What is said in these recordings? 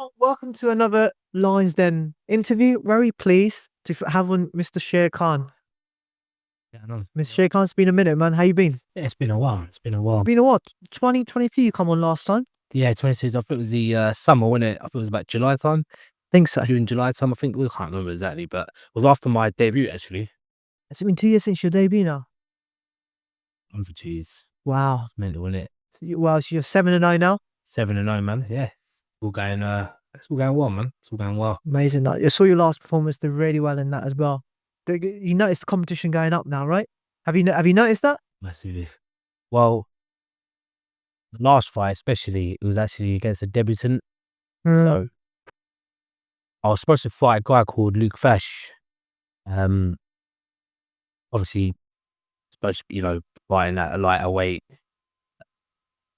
Well, welcome to another Lines Den interview. Very pleased to have on Mr. Sher Khan. Yeah, I know. Mr. Sher Khan, it's been a minute, man. How you been? Yeah, it's been a while. It's been a while. Been a what? 2023 you come on last time? Yeah, 22. I think it was the summer, wasn't it? I think it was about July time. Think so. June, July time. I think we can't remember exactly, but it was after my debut actually. Has it been 2 years since your debut now? Over 2 years. Wow. It's mental, wasn't it? Well, so you're 7-0 now. 7-0, man. Yes. All going it's all going well, man. It's all going well. Amazing. I saw your last performance did really well in that as well. You noticed the competition going up now, right? Have you noticed that? Massively. Well, the last fight especially, it was actually against a debutant. So I was supposed to fight a guy called Luke Fash. Obviously supposed to be, fighting at a lighter weight,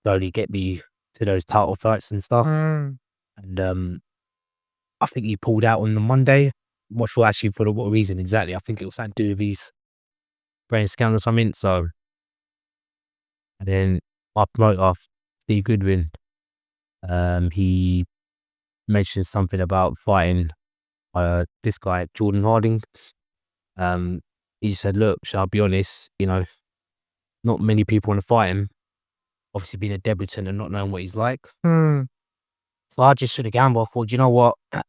slowly get me to those title fights and stuff. And I think he pulled out on the Monday. I'm not sure actually for what reason exactly. I think it was something to do with his brain scan or something. So, and then my promoter, Stu Goodwin, he mentioned something about fighting this guy, Jordan Harding. He just said, look, shall I be honest, not many people want to fight him. Obviously being a debutant and not knowing what he's like. So I just sort of gambled. I thought, you know what? I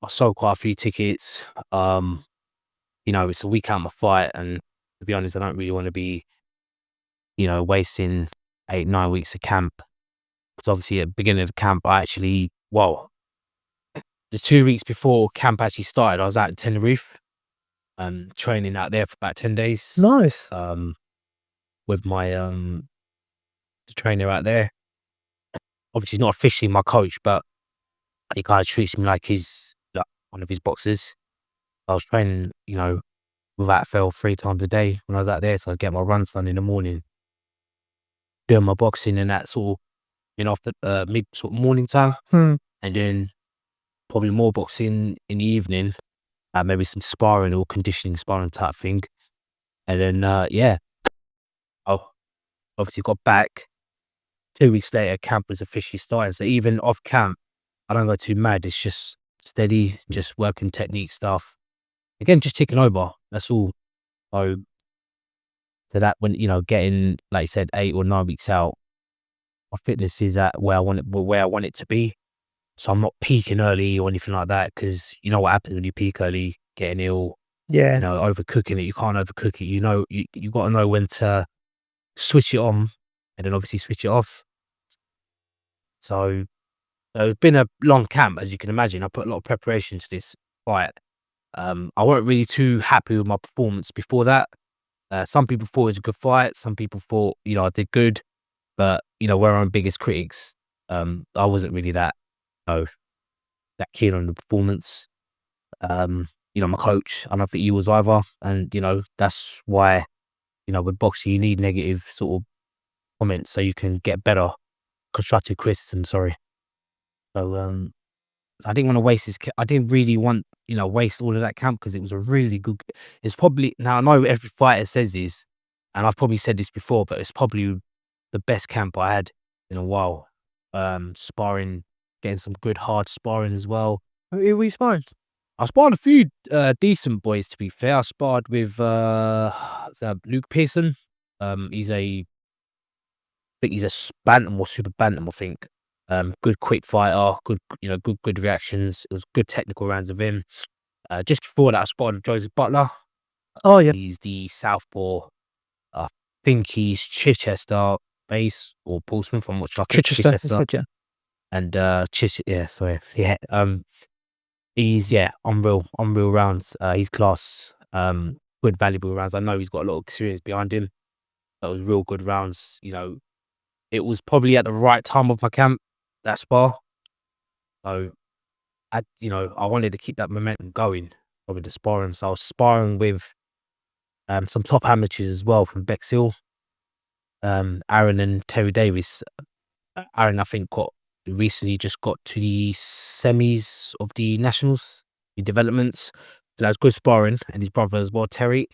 sold quite a few tickets. It's a week out of my fight, and to be honest, I don't really want to be, wasting 8-9 weeks of camp. Because obviously at the beginning of the camp, the 2 weeks before camp actually started, I was out in Tenerife, training out there for about 10 days. Nice. With my trainer out there. Obviously not officially my coach, but he kind of treats me like he's one of his boxers. I was training, without fail 3 times a day when I was out there, so I'd get my runs done in the morning, doing my boxing and that sort of, after mid sort of morning time, and then probably more boxing in the evening, maybe some sparring or conditioning sparring type thing, and then I obviously got back. 2 weeks later, camp was officially started. So even off camp, I don't go too mad. It's just steady, just working technique stuff. Again, just ticking over. That's all. So that when getting, like you said, 8 or 9 weeks out, my fitness is at where I want it to be. So I'm not peaking early or anything like that, because you know what happens when you peak early, getting ill. Yeah. Overcooking it. You can't overcook it. You got to know when to switch it on and then obviously switch it off. So it's been a long camp, as you can imagine. I put a lot of preparation to this fight. I weren't really too happy with my performance before that. Some people thought it was a good fight. Some people thought, I did good. But, we're our own biggest critics. I wasn't really that keen on the performance. My coach, I don't think he was either. And, that's why, with boxing, you need negative sort of comments so you can get better. Constructive criticism, sorry. So I didn't want to waste I didn't really want, waste all of that camp, because it was a really good. It's probably, now I know every fighter says this, and I've probably said this before, but it's probably the best camp I had in a while. Sparring, getting some good hard sparring as well. Who were you sparring? I sparred a few decent boys, to be fair. I sparred with Luke Pearson. I think he's a bantam or super bantam, I think. Good quick fighter, good reactions. It was good technical rounds of him. Just before that, I spotted Joseph Butler. Oh yeah. He's the southpaw. I think he's Chichester base or Portsmouth. I'm not sure. Chichester. And he's unreal rounds. He's class. Good valuable rounds. I know he's got a lot of experience behind him. That was real good rounds. It was probably at the right time of my camp, that spar. So, I wanted to keep that momentum going with the sparring. So I was sparring with some top amateurs as well from Bexhill, Aaron and Terry Davis. Aaron, I think, recently just got to the semis of the nationals, the developments. So that was good sparring, and his brother as well, Terry.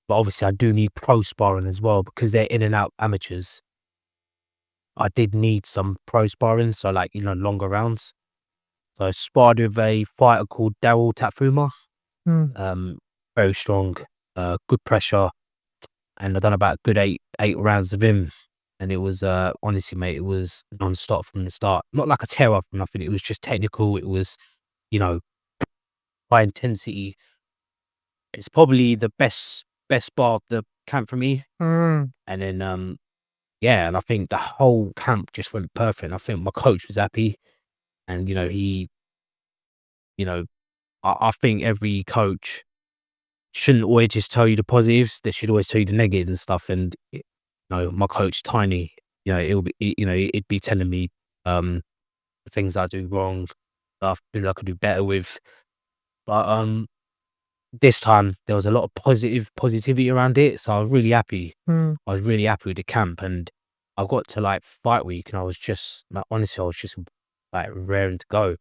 But obviously I do need pro sparring as well, because they're in and out amateurs. I did need some pro sparring, so like, longer rounds. So I sparred with a fighter called Daryl Tatfuma. Mm. Very strong, good pressure, and I done about good eight rounds of him. And it was honestly, mate, it was non-stop from the start. Not like a tear up or nothing. It was just technical. It was, you know, high intensity. It's probably the best bar of the camp for me. Mm. And then yeah, and I think the whole camp just went perfect. I think my coach was happy, and he, I think every coach shouldn't always just tell you the positives. They should always tell you the negatives and stuff. And my coach Tiny, it'd be telling me the things I do wrong, that I feel I could do better with. But this time there was a lot of positivity around it, so I was really happy. Mm. I was really happy with the camp, and I got to like fight week, and I was just like, honestly, I was just like raring to go.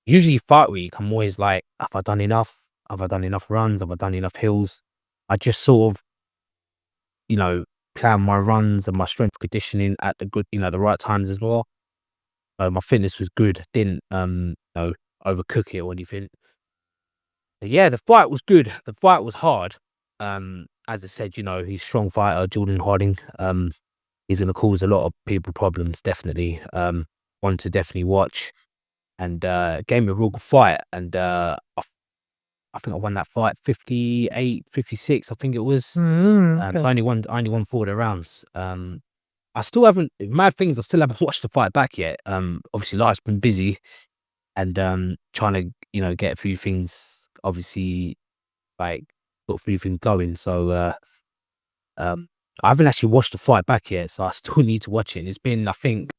Usually fight week, I'm always like, have I done enough? Have I done enough runs? Have I done enough hills? I just sort of, plan my runs and my strength conditioning at the right times as well. My fitness was good. Didn't overcook it or anything. But yeah, the fight was good. The fight was hard. As I said, he's a strong fighter, Jordan Harding. He's going to cause a lot of people problems, definitely. One to definitely watch. And gave me a real good fight. And I think I won that fight 58-56, I think it was. So Okay. I only won 4 of the rounds. I still haven't, mad things, I still haven't watched the fight back yet. Obviously life's been busy, and trying to, get a few things, obviously, like, got a few things going. So I haven't actually watched the fight back yet, so I still need to watch it. It's been, I think,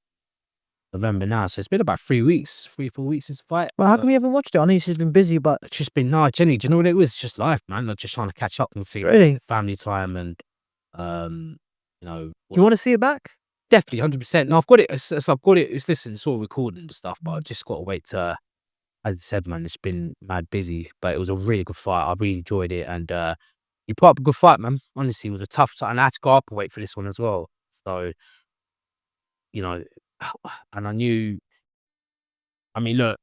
November now, so it's been about 3 weeks, 3-4 weeks since the fight. Well, how come you haven't watched it? I know you've been busy, but It's just been, no, Jenny, do you know what it was? It's just life, man. Like, just trying to catch up and things, really, family time, and um, you know, do you want to see it back? definitely 100%. No, I've got it. I've got it. It's all recorded and stuff, but I've just got to wait to. As I said, man, it's been mad busy, but it was a really good fight. I really enjoyed it, and you put up a good fight, man. Honestly, it was a tough fight, and I had to go up and wait for this one as well. So, you know, and I knew. I mean, look,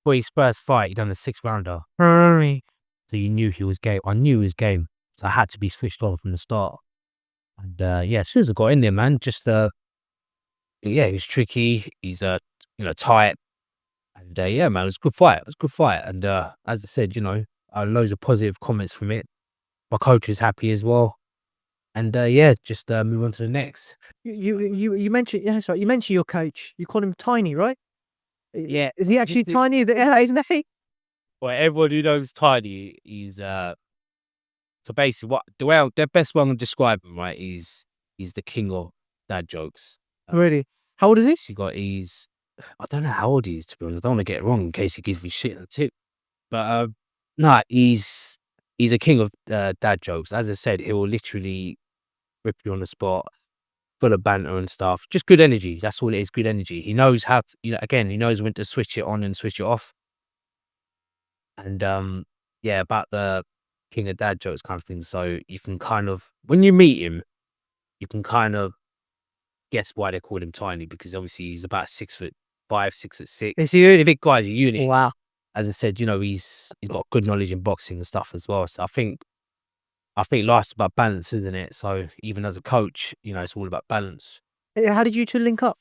for his first fight, he done a 6-rounder. So you knew he was game. I knew he was game, so I had to be switched on from the start. And yeah, as soon as I got in there, man, just yeah, he was tricky. He's tight. And yeah, man, it was a good fight. It was a good fight. And as I said, loads of positive comments from it. My coach is happy as well. And yeah, just move on to the next. You mentioned, yeah, sorry, you mentioned your coach. You call him Tiny, right? Yeah. Is he actually tiny? Yeah, isn't he? Well, everyone who knows Tiny, he's so basically the best one to describe him, right, is he's the king of dad jokes. Really? How old is he? I don't know how old he is, to be honest. I don't want to get it wrong in case he gives me shit on the tip. But nah, he's a king of dad jokes. As I said, he will literally rip you on the spot, full of banter and stuff. Just good energy. That's all it is. Good energy. He knows how to, again, he knows when to switch it on and switch it off. And yeah, about the king of dad jokes kind of thing. So you can kind of, when you meet him, you can kind of guess why they call him Tiny, because obviously he's about 6'5", 6'6". Is he really? The big guy's a unit. Wow. As I said, he's got good knowledge in boxing and stuff as well. So I think life's about balance, isn't it? So even as a coach, it's all about balance. How did you two link up?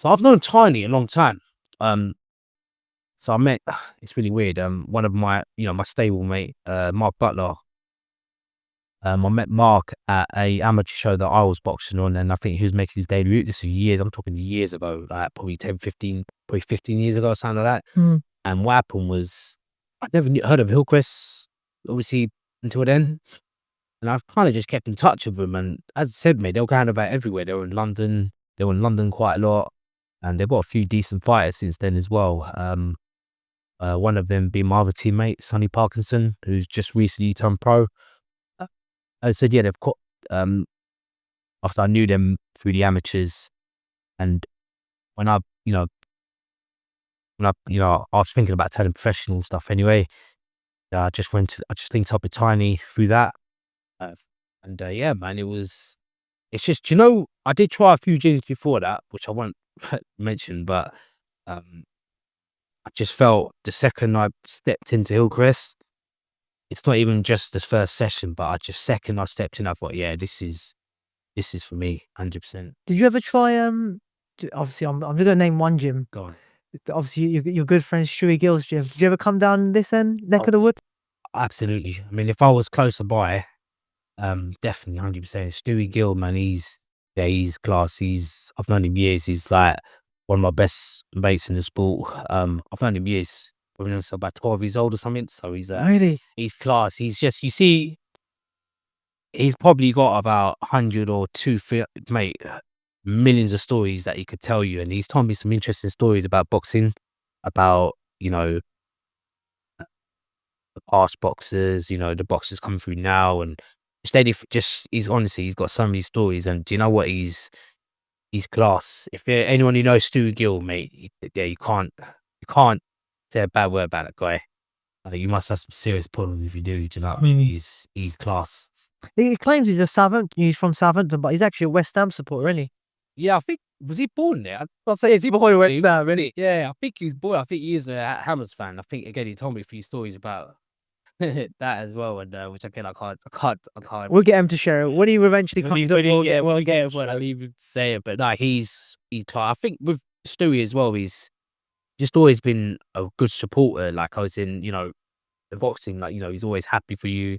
So I've known Tiny a long time. So I met, it's really weird. One of my, my stable mate, Mark Butler. I met Mark at a amateur show that I was boxing on, and I think he was making his debut. This is years, I'm talking years ago, like probably 10, 15, probably 15 years ago, something like that. And what happened was, I never heard of Hillcrest, obviously, until then. And I've kind of just kept in touch with them. And as I said, mate, they were kind of about everywhere. They were in London. They were in London quite a lot. And they've got a few decent fighters since then as well. One of them being my other teammate, Sonny Parkinson, who's just recently turned pro. I said, yeah, they've got, after I knew them through the amateurs, and when I was thinking about turning professional stuff anyway, I just linked up with Tiny through that. And yeah, man, it was it's just, you know, I did try a few gyms before that, which I won't mention, but I just felt the second I stepped into Hillcrest, it's not even just the first session, but second I stepped in, I thought, yeah, this is for me, 100%. Did you ever try obviously I'm gonna name one gym. Go on. Obviously your good friend Stu Gill's gym. Did you ever come down this end, neck of the woods? Absolutely. I mean, if I was closer by, definitely 100%. Stewie Gill, man, he's class. I've known him years. He's like one of my best mates in the sport. I've known him years. Probably known him about 12 years old or something. So Really? he's class. He's just, you see, he's probably got about 100 or two, mate, millions of stories that he could tell you. And he's told me some interesting stories about boxing, about, you know, the past boxers, you know, the boxers coming through now, and he's got so many stories. And do you know what? He's class. If anyone who knows Stu Gill, mate, yeah, you can't say a bad word about that guy. You must have some serious problems if you do. Do you know what I mean? He's class. He claims he's from Southampton, but he's actually a West Ham supporter, isn't he? Yeah, I think, was he born there? I'd say, is he born already? No, really? Yeah, I think he was born. I think he is a Hammers fan. I think, again, he told me a few stories about that as well, and which again I can't. We'll get him to share it when he eventually comes. Yeah, well, yeah, well, I'll even say it, but no, he's. I think with Stewie as well, he's just always been a good supporter. Like, I was in, you know, the boxing, like, you know, he's always happy for you,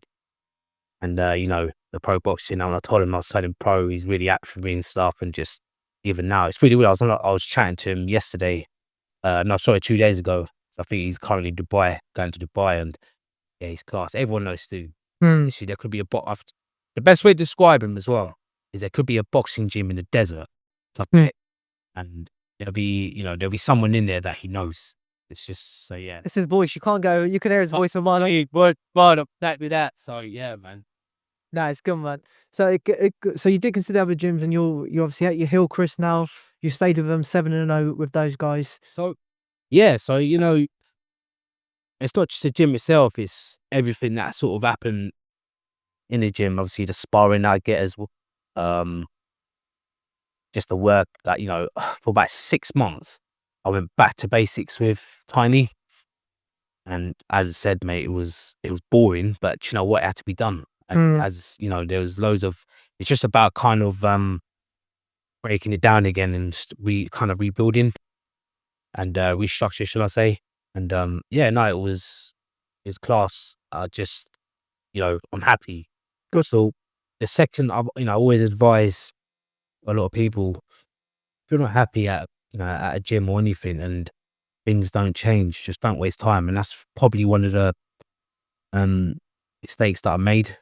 and you know, the pro boxing. And I told him I was telling pro, he's really happy for me and stuff, and just even now, it's really weird. I was chatting to him yesterday. No, sorry, 2 days ago. So I think he's currently going to Dubai, and yeah, he's class. Everyone knows Stu. Literally, there could be the best way to describe him as well is there could be a boxing gym in the desert, and there'll be someone in there that he knows. It's just, so yeah. It's his voice. You can't go. You can hear his voice on mine. That. So yeah, man. Nah, it's good, man. So so you did consider other gyms, and you're obviously at your Hillcrest now. You stayed with them 7-0 with those guys. So yeah, so you know, it's not just the gym itself; it's everything that sort of happened in the gym. Obviously, the sparring I get as well. Just the work that, you know, for about 6 months, I went back to basics with Tiny. And as I said, mate, it was boring, but you know what, it had to be done. And as you know, there was loads of, it's just about kind of breaking it down again and rebuilding and restructure, shall I say. And yeah, no, it was class. Just, you know, I'm happy. So the second, I always advise a lot of people, if you're not happy at a gym or anything and things don't change, just don't waste time. And that's probably one of the mistakes that I made,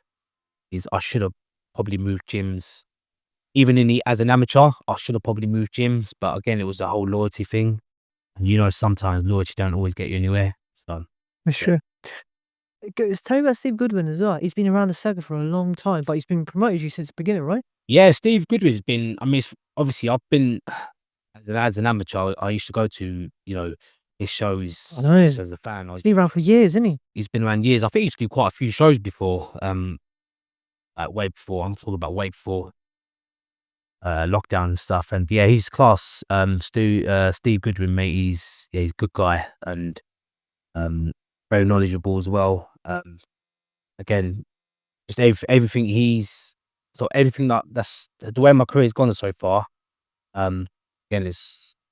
is I should have probably moved gyms. Even as an amateur, I should have probably moved gyms. But again, it was the whole loyalty thing. And you know, sometimes loyalty don't always get you anywhere. So That's true. Tell me about Steve Goodwin as well. He's been around the circuit for a long time, but he's been promoted you since the beginning, right? yeah, Steve Goodwin's been, I mean, obviously I've been, as an amateur, I used to go to, you know, his shows. I know. As a fan. He's been around for years, isn't he? He's been around years. I think he used to do quite a few shows before, way before. I'm talking about way before lockdown and stuff. And yeah, he's class. Steve Goodwin, mate, he's a good guy and very knowledgeable as well. Again, just everything everything that's the way my career's gone so far. Again,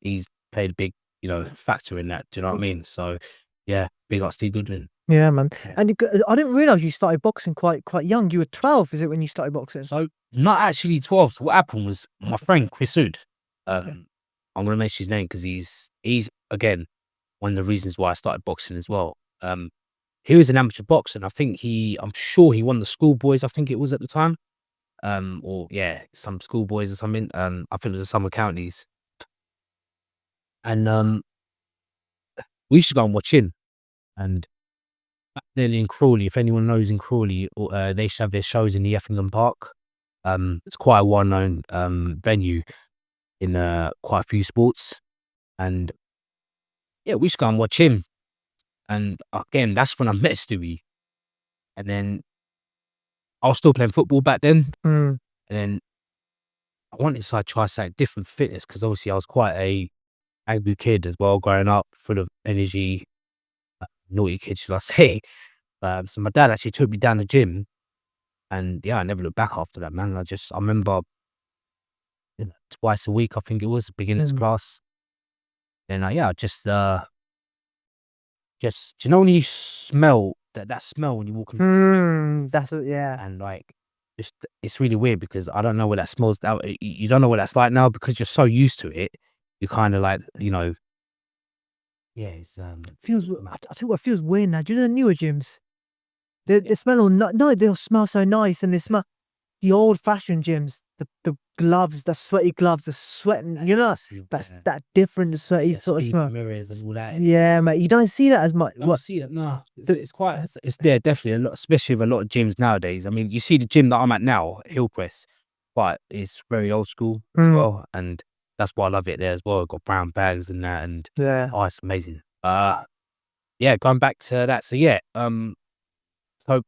he's played a big, you know, factor in that. Do you know what I mean? So yeah, big up Steve Goodwin. Yeah, man. And I didn't realize you started boxing quite young. You were 12, is it, when you started boxing? So not actually 12. So what happened was my friend Chris Hood. I'm gonna mention his name because he's again one of the reasons why I started boxing as well. He was an amateur boxer, and I think I'm sure he won the schoolboys. I think it was at the time. Or yeah, some schoolboys or something. I think it was the summer counties. And we used to go and watch him. And back then in Crawley, if anyone knows in Crawley, they used to have their shows in the Effingham Park. It's quite a well-known venue in quite a few sports. And yeah, we used to go and watch him. And again, that's when I met Stewie. And then I was still playing football back then. And then I wanted to try something different fitness because obviously I was quite a angry kid as well growing up, full of energy, naughty kid, should I say. So my dad actually took me down the gym, and yeah, I never looked back after that, man. I remember twice a week, I think it was, beginners class. Then yeah, just do you know when you smell that smell when you walk into That's it. Yeah. and like it's really weird because I don't know what that smells out. You don't know what that's like now because you're so used to it. You kind of like, yeah, it's Feels. I tell you what, feels weird now. Do you know the newer gyms? They smell all no, they'll smell so nice, and they smell the old fashioned gyms. The gloves, the sweaty gloves, the sweating. You know, that's that different sweaty sort of smell. mirrors and all that. Yeah, mate. You don't see that as much. I don't see that. No, it's quite. It's there definitely a lot, especially with a lot of gyms nowadays. I mean, you see the gym that I'm at now, Hillcrest, but it's very old school as well, and that's why I love it there as well. It's got brown bags and that, and Yeah. oh, it's amazing. Yeah, going back to that. So yeah, so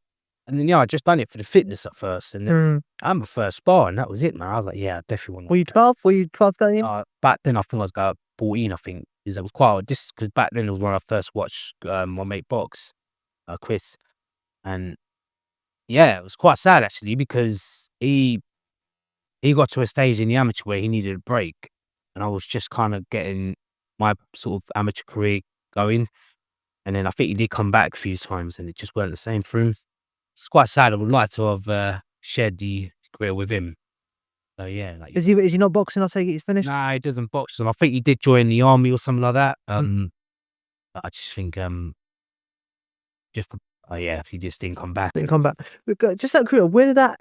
and then yeah, I just done it for the fitness at first, and then I'm a first spar, and that was it, man. I was like, yeah, I definitely want. Were you 12? Were you 12 going in? Back then, I think I was about 14. I think because it was quite just because back then it was when I first watched my mate box, Qais, and yeah, it was quite sad actually because he got to a stage in the amateur where he needed a break, and I was just kind of getting my sort of amateur career going, and then I think he did come back a few times, and it just weren't the same for him. It's quite sad. I would like to have shared the career with him. So yeah, like Is he not boxing? I take it he's finished. nah, he doesn't box, and I think he did join the army or something like that. But I just think yeah, he just didn't come back. Didn't come back. Just that career. Where did that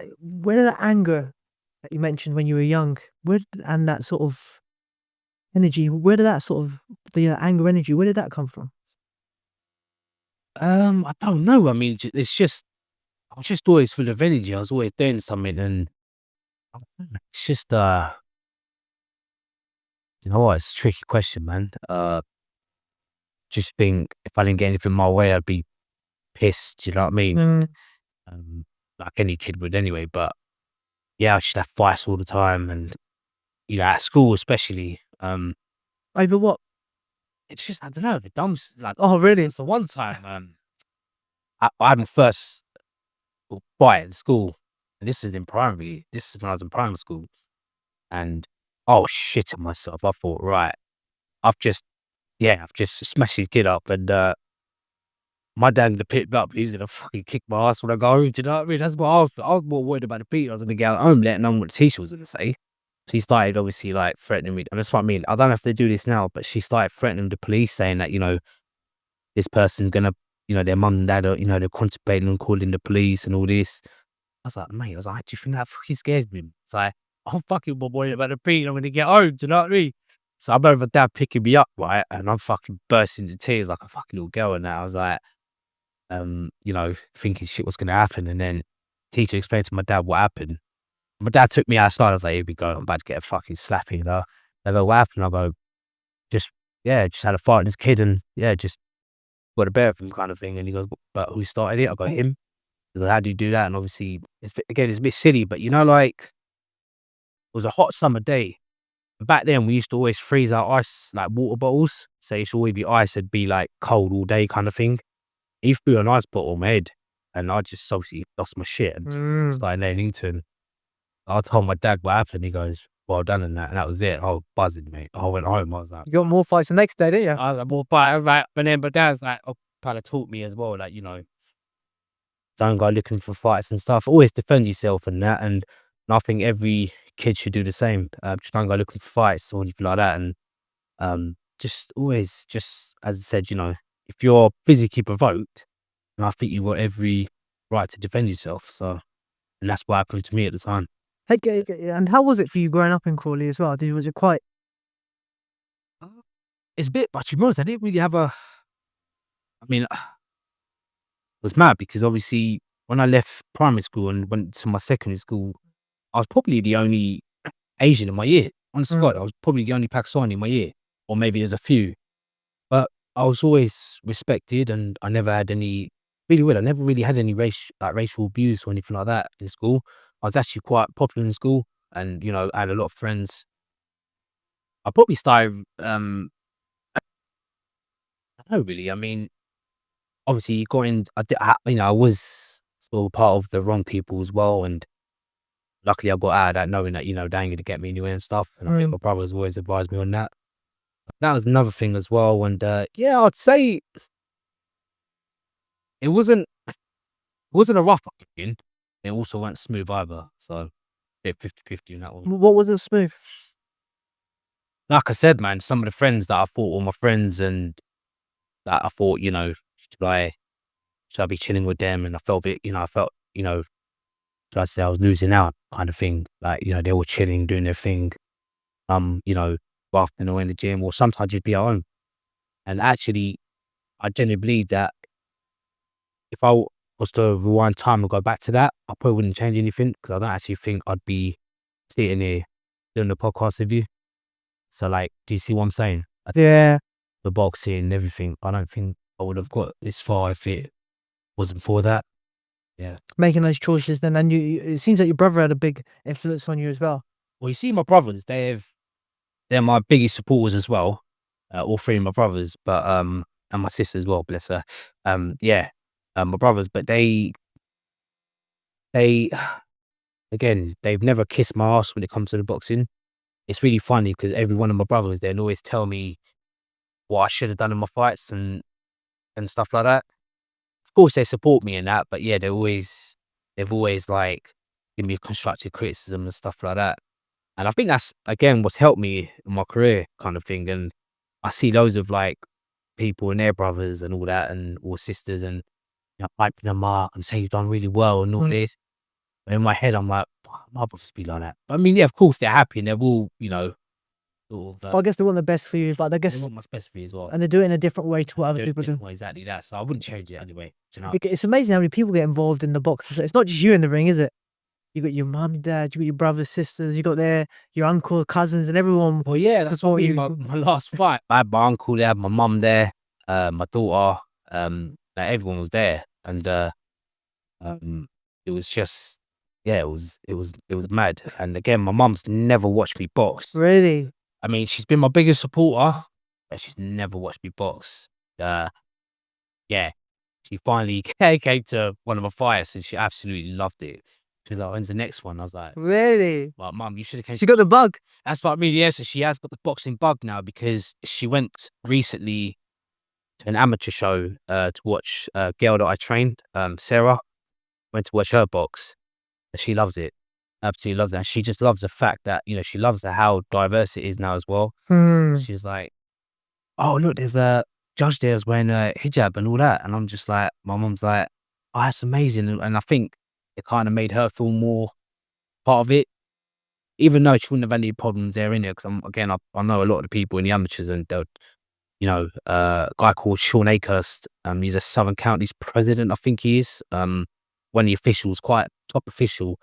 anger that you mentioned when you were young, and that sort of energy, where did that sort of the anger energy, where did that come from? I don't know. I mean, it's just I was just always full of energy. I was always doing something, and it's just you know what? It's a tricky question, man. Just think if I didn't get anything my way, I'd be pissed. You know what I mean? Like any kid would anyway. But yeah, I just have fights all the time, and at school especially. Over what? It's just I don't know. The dumb like Oh, really? so one time I had my first fight in school, and this is in primary. This is when I was in primary school, and I was shitting myself. I thought, right, I've just smashed his kid up, and my dad would have picked me up. He's gonna fucking kick my ass when I go home. Do you know what I mean? That's what I was more worried about the beat. I was gonna get home, letting on what the teacher was gonna say. So he started obviously like threatening me, and that's what I mean. I don't know if they do this now, but she started threatening the police, saying that this person's gonna, their mum and dad are, they're contemplating on calling the police and all this. I was like, mate, do you think that fucking scares me? It's like, I'm fucking more worried about the beat. I'm gonna get home. Do you know what I mean? So I remember dad picking me up, right, and I'm fucking bursting into tears like a fucking little girl. And that I was like, thinking shit was gonna happen. And then teacher explained to my dad what happened. My dad took me outside. I was like, here we go. I'm about to get a fucking slapping. They go, what happened? I go, just had a fight with this kid, and just got a bear of him kind of thing. And he goes, but who started it? I go, him. He goes, how do you do that? And obviously, it's a bit silly, but like, it was a hot summer day. Back then, we used to always freeze our ice, like water bottles. So it used to always be ice, it'd be like cold all day kind of thing. He threw an ice bottle on my head, and I just obviously lost my shit and started laying into him. I told my dad what happened. He goes, well done, and that was it. I was buzzing, mate. I went home. I was like, You got more fights the next day, didn't you? I was like, more fight. I was like, but then, dad's like, kind of taught me as well, like, don't go looking for fights and stuff. Always defend yourself and that. And I think every kid should do the same. Just don't go looking for fights or anything like that. And just always, as I said, if you're physically provoked, and I think you've got every right to defend yourself. So, and that's what happened to me at the time. Hey, and how was it for you growing up in Crawley as well? Was it quite? It's a bit, but to be honest, I didn't really have it was mad because obviously when I left primary school and went to my secondary school, I was probably the only Asian in my year. Honestly, God, I was probably the only Pakistani in my year, or maybe there's a few. But I was always respected, and I never had any. Really weird. I never really had any racial abuse or anything like that in school. I was actually quite popular in school. and I had a lot of friends. I probably started. I don't know really. I mean, obviously, got in. I was sort of part of the wrong people as well, and luckily, I got out of that knowing that they ain't gonna get me anywhere and stuff. And I think my brothers always advised me on that. That was another thing as well. And yeah, I'd say it wasn't a rough upbringing. It also went smooth either. So, yeah, 50-50 in that one. What wasn't smooth? Like I said, man, some of the friends that I thought were my friends and that I thought, should I be chilling with them? And I felt a bit, should I say I was losing out kind of thing. Like, they were chilling, doing their thing. After in the gym, or sometimes you'd be at home. And actually, I genuinely believe that if I was to rewind time and go back to that, I probably wouldn't change anything because I don't actually think I'd be sitting here doing the podcast with you. So, like, do you see what I'm saying? Yeah. The boxing and everything. I don't think I would have got this far if it wasn't for that. Yeah. Making those choices then, and it seems like your brother had a big influence on you as well. Well, you see, my brothers, they're my biggest supporters as well. All three of my brothers, but and my sister as well, bless her. My brothers, but they again, they've never kissed my ass when it comes to the boxing. It's really funny because every one of my brothers, they'll always tell me what I should have done in my fights and stuff like that. Of course, they support me in that, but yeah, they've always like given me constructive criticism and stuff like that. And I think that's again what's helped me in my career, kind of thing. And I see loads of like people and their brothers and all that, and or sisters, and hyping them up and saying you've done really well and all this. But in my head, I'm like, my brothers be like that. But I mean, yeah, of course they're happy and they're all, sort of. Well, I guess they want the best for you, but I They guess, want what's best for you as well. and they do it in a different way to what other They're people do. different, exactly that. So I wouldn't change it anyway. Do you know? It's amazing how many people get involved in the box. It's not just you in the ring, is it? You got your mum, dad, you got your brothers, sisters, you got your uncle, cousins, and everyone. Well, yeah, that's what you- my last fight. I had my uncle there, my mum there, my daughter, like everyone was there, and it was just, yeah, it was mad. And again, my mum's never watched me box. Really? I mean, she's been my biggest supporter, but she's never watched me box. Yeah, she finally came to one of my fights and she absolutely loved it. She was like, when's the next one? I was like, Really? well, Mum, you should have came. She got the bug. That's what I mean. Yeah, so she has got the boxing bug now because she went recently to an amateur show to watch a girl that I trained, Sarah, went to watch her box. And she loves it. Absolutely loves it. And she just loves the fact that, she loves how diverse it is now as well. She's like, oh, look, there's a judge there who's wearing a hijab and all that. And I'm just like, my mum's like, oh, that's amazing. And I think it kind of made her feel more part of it, even though she wouldn't have any problems there in it. Because I know a lot of the people in the amateurs, and they'll, a guy called Sean Akehurst. He's a Southern Counties president, I think he is. One of the officials, quite top official,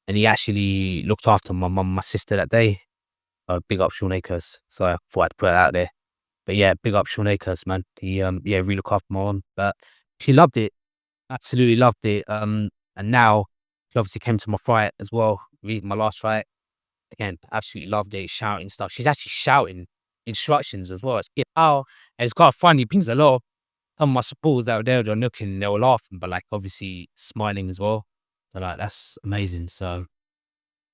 and he actually looked after my mum, and my sister that day. Big up Sean Akehurst. So I thought I'd put it out there. But yeah, big up Sean Akehurst, man. He really looked after my mum. But she loved it, absolutely loved it. And now she obviously came to my fight as well, my last fight. Again, absolutely loved it, shouting stuff. She's actually shouting instructions as well. And it's quite funny because a lot of some of my supporters that were there, they were looking, they were laughing, but like obviously smiling as well. So like that's amazing. So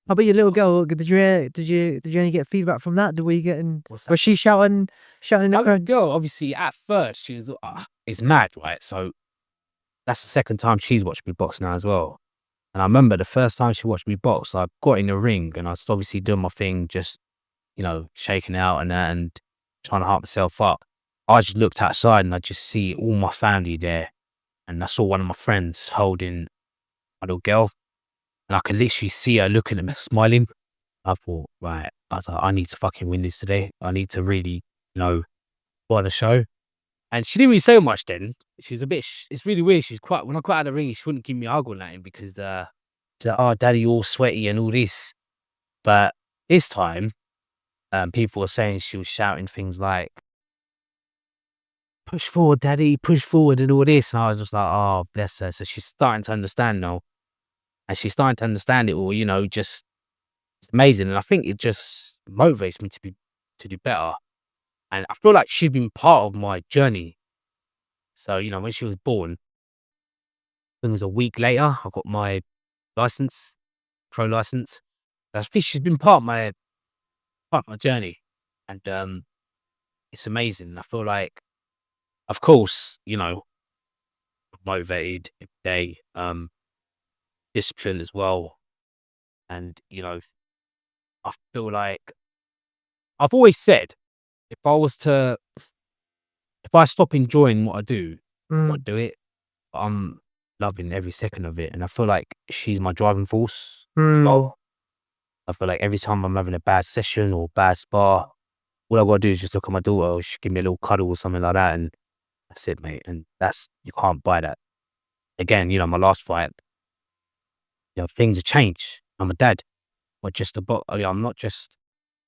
How about your little girl? Did you only get feedback from that? Were you getting? What's Was she shouting in the that crowd? girl, obviously at first she was it's mad, right? So that's the second time she's watched me box now as well. And I remember the first time she watched me box, I got in the ring and I was obviously doing my thing, just, shaking out and that and trying to hype myself up. I just looked outside and I just see all my family there. And I saw one of my friends holding my little girl. And I could literally see her looking at me, smiling. I thought, right, I was like, I need to fucking win this today. I need to really, buy the show. And she didn't really say much then. She was a bit, it's really weird. When I got out of the ring, she wouldn't give me a hug or nothing because, she's like, oh, daddy, all sweaty and all this. But this time, people were saying she was shouting things like, push forward, daddy, push forward and all this. And I was just like, oh, bless her. So she's starting to understand now. And she's starting to understand it all, just it's amazing, and I think it just motivates me to do better. And I feel like she's been part of my journey. So, you know, when she was born, I think it was a week later, I got my license, pro license. I think she's been part of my journey, and it's amazing. I feel like, of course, you know, motivated every day, disciplined as well, and you know, I feel like I've always said if I stop enjoying what I do, I won't do it. But I'm loving every second of it, and I feel like she's my driving force as well. I feel like every time I'm having a bad session or bad spar, all I gotta do is just look at my daughter, or she give me a little cuddle or something like that, and that's it, mate. And that's you can't buy that. Again, you know, my last fight, you know, things have changed. I'm a dad, not just a box. I'm not just.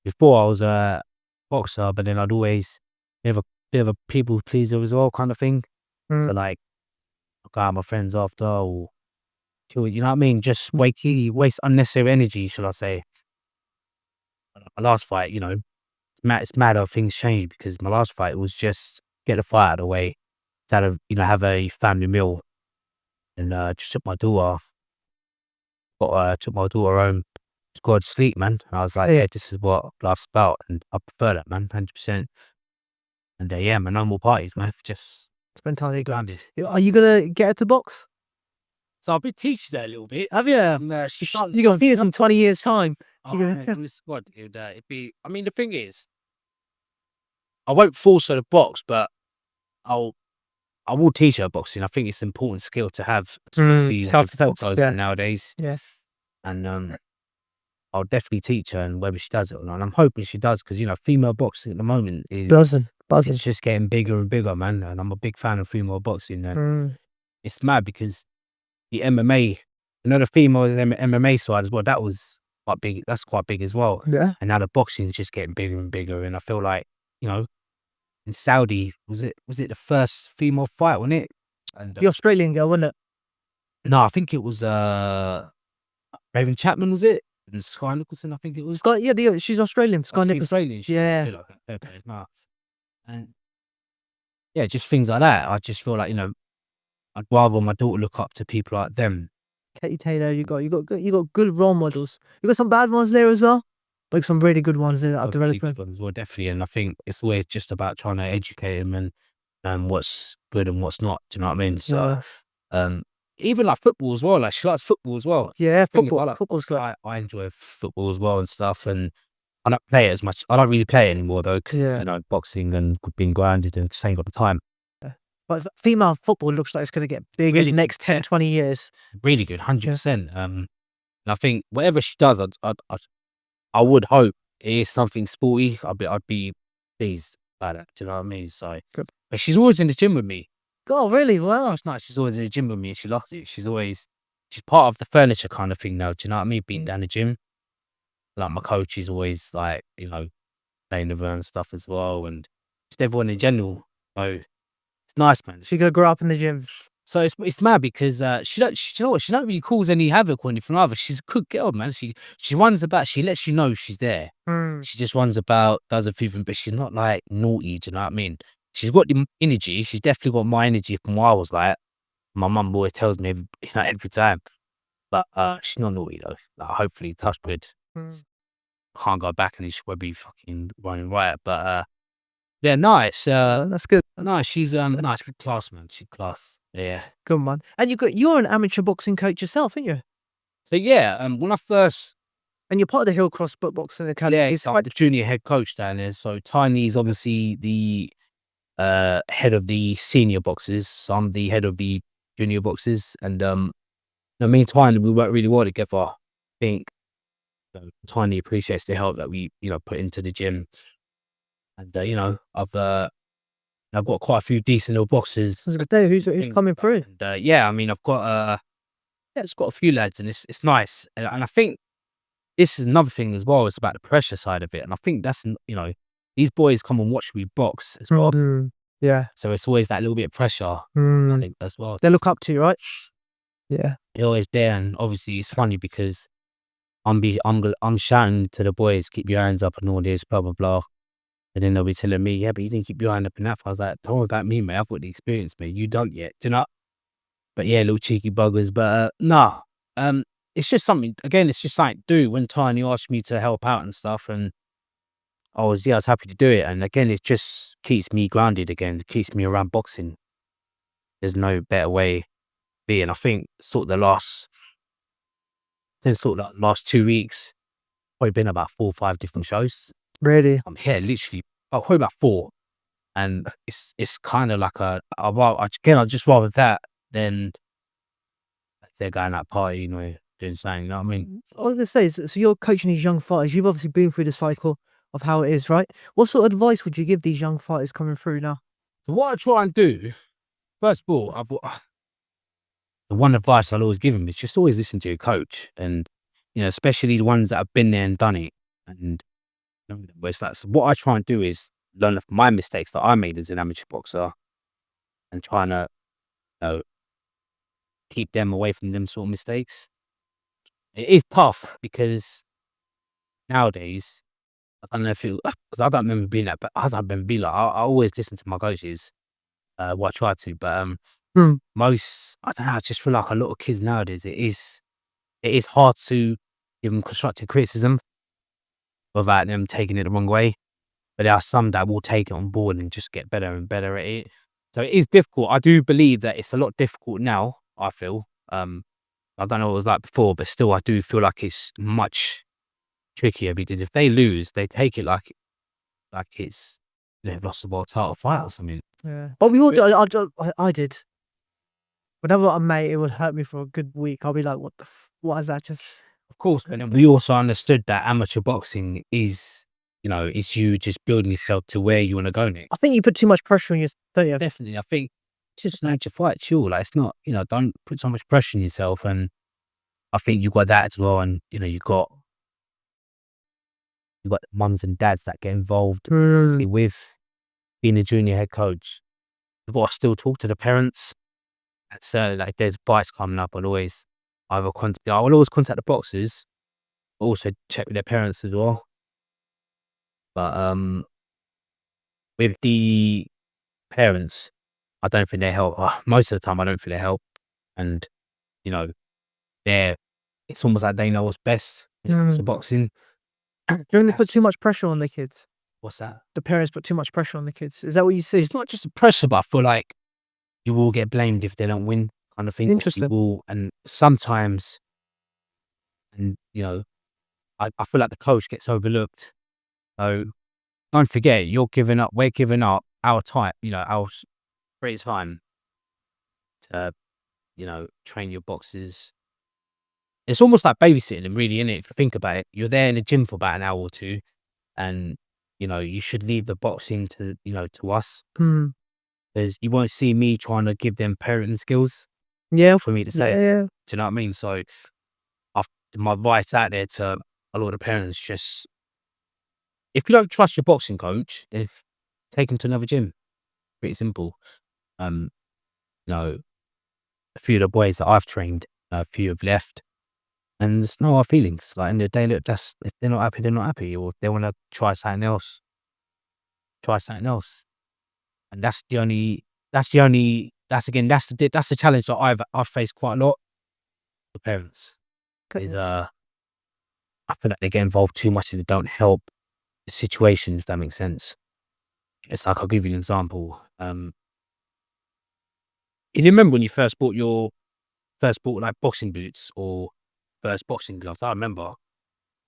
Before I was a boxer, but then I'd always be a bit of a people pleaser as well, kind of thing. So like, I go out with my friends after, or you know what I mean? Just waste unnecessary energy, shall I say? My last fight, you know, it's mad how things change, because my last fight was just get the fight out of the way, you know, have a family meal, and just took my daughter home to go to sleep, man. And I was like, yeah, this is what life's about, and I prefer that, man, 100%. And yeah, man, no more parties, man. Just Spend time with grounded. Are you gonna get her to box? So I've been teaching her a little bit. Have you? You got fears in 20 years' time. Oh, man, honest to God, it'd be. I mean, the thing is, I won't force her to box, but I will teach her boxing. I think it's an important skill to have. Nowadays. Yeah. And I'll definitely teach her, and whether she does it or not. And I'm hoping she does, because you know, female boxing at the moment is Buzzing. it's just getting bigger and bigger, man. And I'm a big fan of female boxing. And it's mad because the MMA, you know, the female MMA side as well, that was quite big. That's quite big as well. Yeah. And now the boxing is just getting bigger and bigger. And I feel like, you know, in Saudi, was it the first female fight, wasn't it? And The Australian girl, wasn't it? no, I think it was Raven Chapman, was it? And Sky Nicholson, I think it was. She's Australian. Sky Nicholson. Australian. Yeah. Okay, no. And yeah, just things like that. I just feel like, you know, I'd rather my daughter look up to people like them. Katie Taylor, you got good role models. You got some bad ones there as well, like some really good ones that are developing. Well, definitely, and I think it's always just about trying to educate them and what's good and what's not. Do you know what I mean? So, even like football as well. Like she likes football as well. Yeah, football. Football's good. I enjoy football as well and stuff, and I don't play it as much. I don't really play it anymore though, because you know, boxing and being grounded and just ain't got the time. But female football looks like it's going to get big in the next 10, 20 years. Really good, 100%. And I think whatever she does, I would hope it is something sporty. I'd be pleased by that. Do you know what I mean? So, good. But she's always in the gym with me. Oh, really? Wow. It's nice. She's always in the gym with me, and she loves it. She's part of the furniture kind of thing now. Do you know what I mean? Being down the gym. Like my coach is always like, you know, playing with her and stuff as well, and just everyone in general. So it's nice, man. She gonna grow up in the gym. So it's mad because she don't really cause any havoc or anything either. She's a good girl, man. She runs about. She lets you know she's there. She just runs about, does a few things, but she's not like naughty. Do you know what I mean? She's got the energy. She's definitely got my energy from what I was like. My mum always tells me every time. But she's not naughty though. Like, hopefully, touch wood. Can't go back and she will be fucking running riot. But yeah, nice. That's good. Nice. She's nice, good class, man. She's class. Yeah. Good man. And you're an amateur boxing coach yourself, aren't you? So yeah, when I first. And you're part of the Hillcrest Boxing Academy. Yeah, he's like the junior head coach down there. So Tiny's obviously the head of the senior boxers. So I'm the head of the junior boxers. And me and Tiny, we work really well together. I think Tiny appreciates the help that we, you know, put into the gym. And you know, I've got quite a few decent little boxers. Who's coming through? And, yeah, I mean, I've got it's got a few lads, and it's nice. And I think this is another thing as well. It's about the pressure side of it, and I think that's, you know, these boys come and watch me box as well. Yeah. So it's always that little bit of pressure. I think as well. They look up to you, right? Yeah. They're always there, and obviously it's funny because I'm shouting to the boys, keep your hands up and all this, blah blah blah. And then they'll be telling me, yeah, but you didn't keep your hand up enough. I was like, don't worry about me, mate. I've got the experience, mate. You don't yet. Do you know? But yeah, little cheeky buggers. But nah. It's just something, again, it's just something to do. When Tiny asked me to help out and stuff, and I was happy to do it. And again, it just keeps me grounded again, keeps me around boxing. There's no better way being. I think sort of the last 2 weeks, probably been about 4 or 5 different shows. Really? I'm here literally, probably about 4. And it's kind of like I'd just rather that than they're going out party, doing something, you know what I mean? I was gonna say, so you're coaching these young fighters. You've obviously been through the cycle of how it is, right? What sort of advice would you give these young fighters coming through now? So what I try and do, first of all, the one advice I'll always give them is just always listen to your coach, and especially the ones that have been there and done it. And it's like, so what I try and do is learn from my mistakes that I made as an amateur boxer, and trying to keep them away from them sort of mistakes. It is tough because nowadays, I don't know if because I don't remember being that, but I don't remember being like, I always listen to my coaches. Well, I try to, but most, I don't know, I just feel like a lot of kids nowadays, it is hard to give them constructive criticism without them taking it the wrong way. But there are some that will take it on board and just get better and better at it. So it is difficult. I do believe that it's a lot difficult now, I feel. I don't know what it was like before, but still I do feel like it's much trickier, because if they lose, they take it like it's they've lost the world title fight or something. Yeah, but we all do. I did. Whenever I'm mate, it would hurt me for a good week. I'll be like, what is that? Just Of course, but then we also understood that amateur boxing is, it's you just building yourself to where you want to go next. I think you put too much pressure on yourself, don't you? Definitely, I think just an amateur fight, chill. Like, it's not, don't put so much pressure on yourself. And I think you got that as well. And you got mums and dads that get involved with being a junior head coach. But I still talk to the parents. And so, like, there's fights coming up, I will always contact the boxers, but also check with their parents as well. But with the parents, I don't think they help. Most of the time, I don't think they help. And it's almost like they know what's best for boxing. Don't they put too much pressure on the kids? What's that? The parents put too much pressure on the kids. Is that what you see? It's not just the pressure, but I feel like you will get blamed if they don't win, kind of thing. Interesting. You will, and sometimes, and I feel like the coach gets overlooked. So don't forget, we're giving up our time, our free time to, train your boxers. It's almost like babysitting them, really, innit? If you think about it, you're there in the gym for about an hour or 2, and you should leave the boxing to to us. Because you won't see me trying to give them parenting skills. Yeah, for me to say. Yeah. Do you know what I mean? So, my advice out there to a lot of parents, just if you don't trust your boxing coach, then take him to another gym. Pretty simple. A few of the boys that I've trained, a few have left, and there's no hard feelings. Like, in the day, look, if they're not happy, they're not happy, or if they want to try something else, try something else. And that's the challenge that I've faced quite a lot. The parents is I feel like they get involved too much and they don't help the situation, if that makes sense. It's like, I'll give you an example. You remember when you first bought like boxing boots or first boxing gloves? I remember,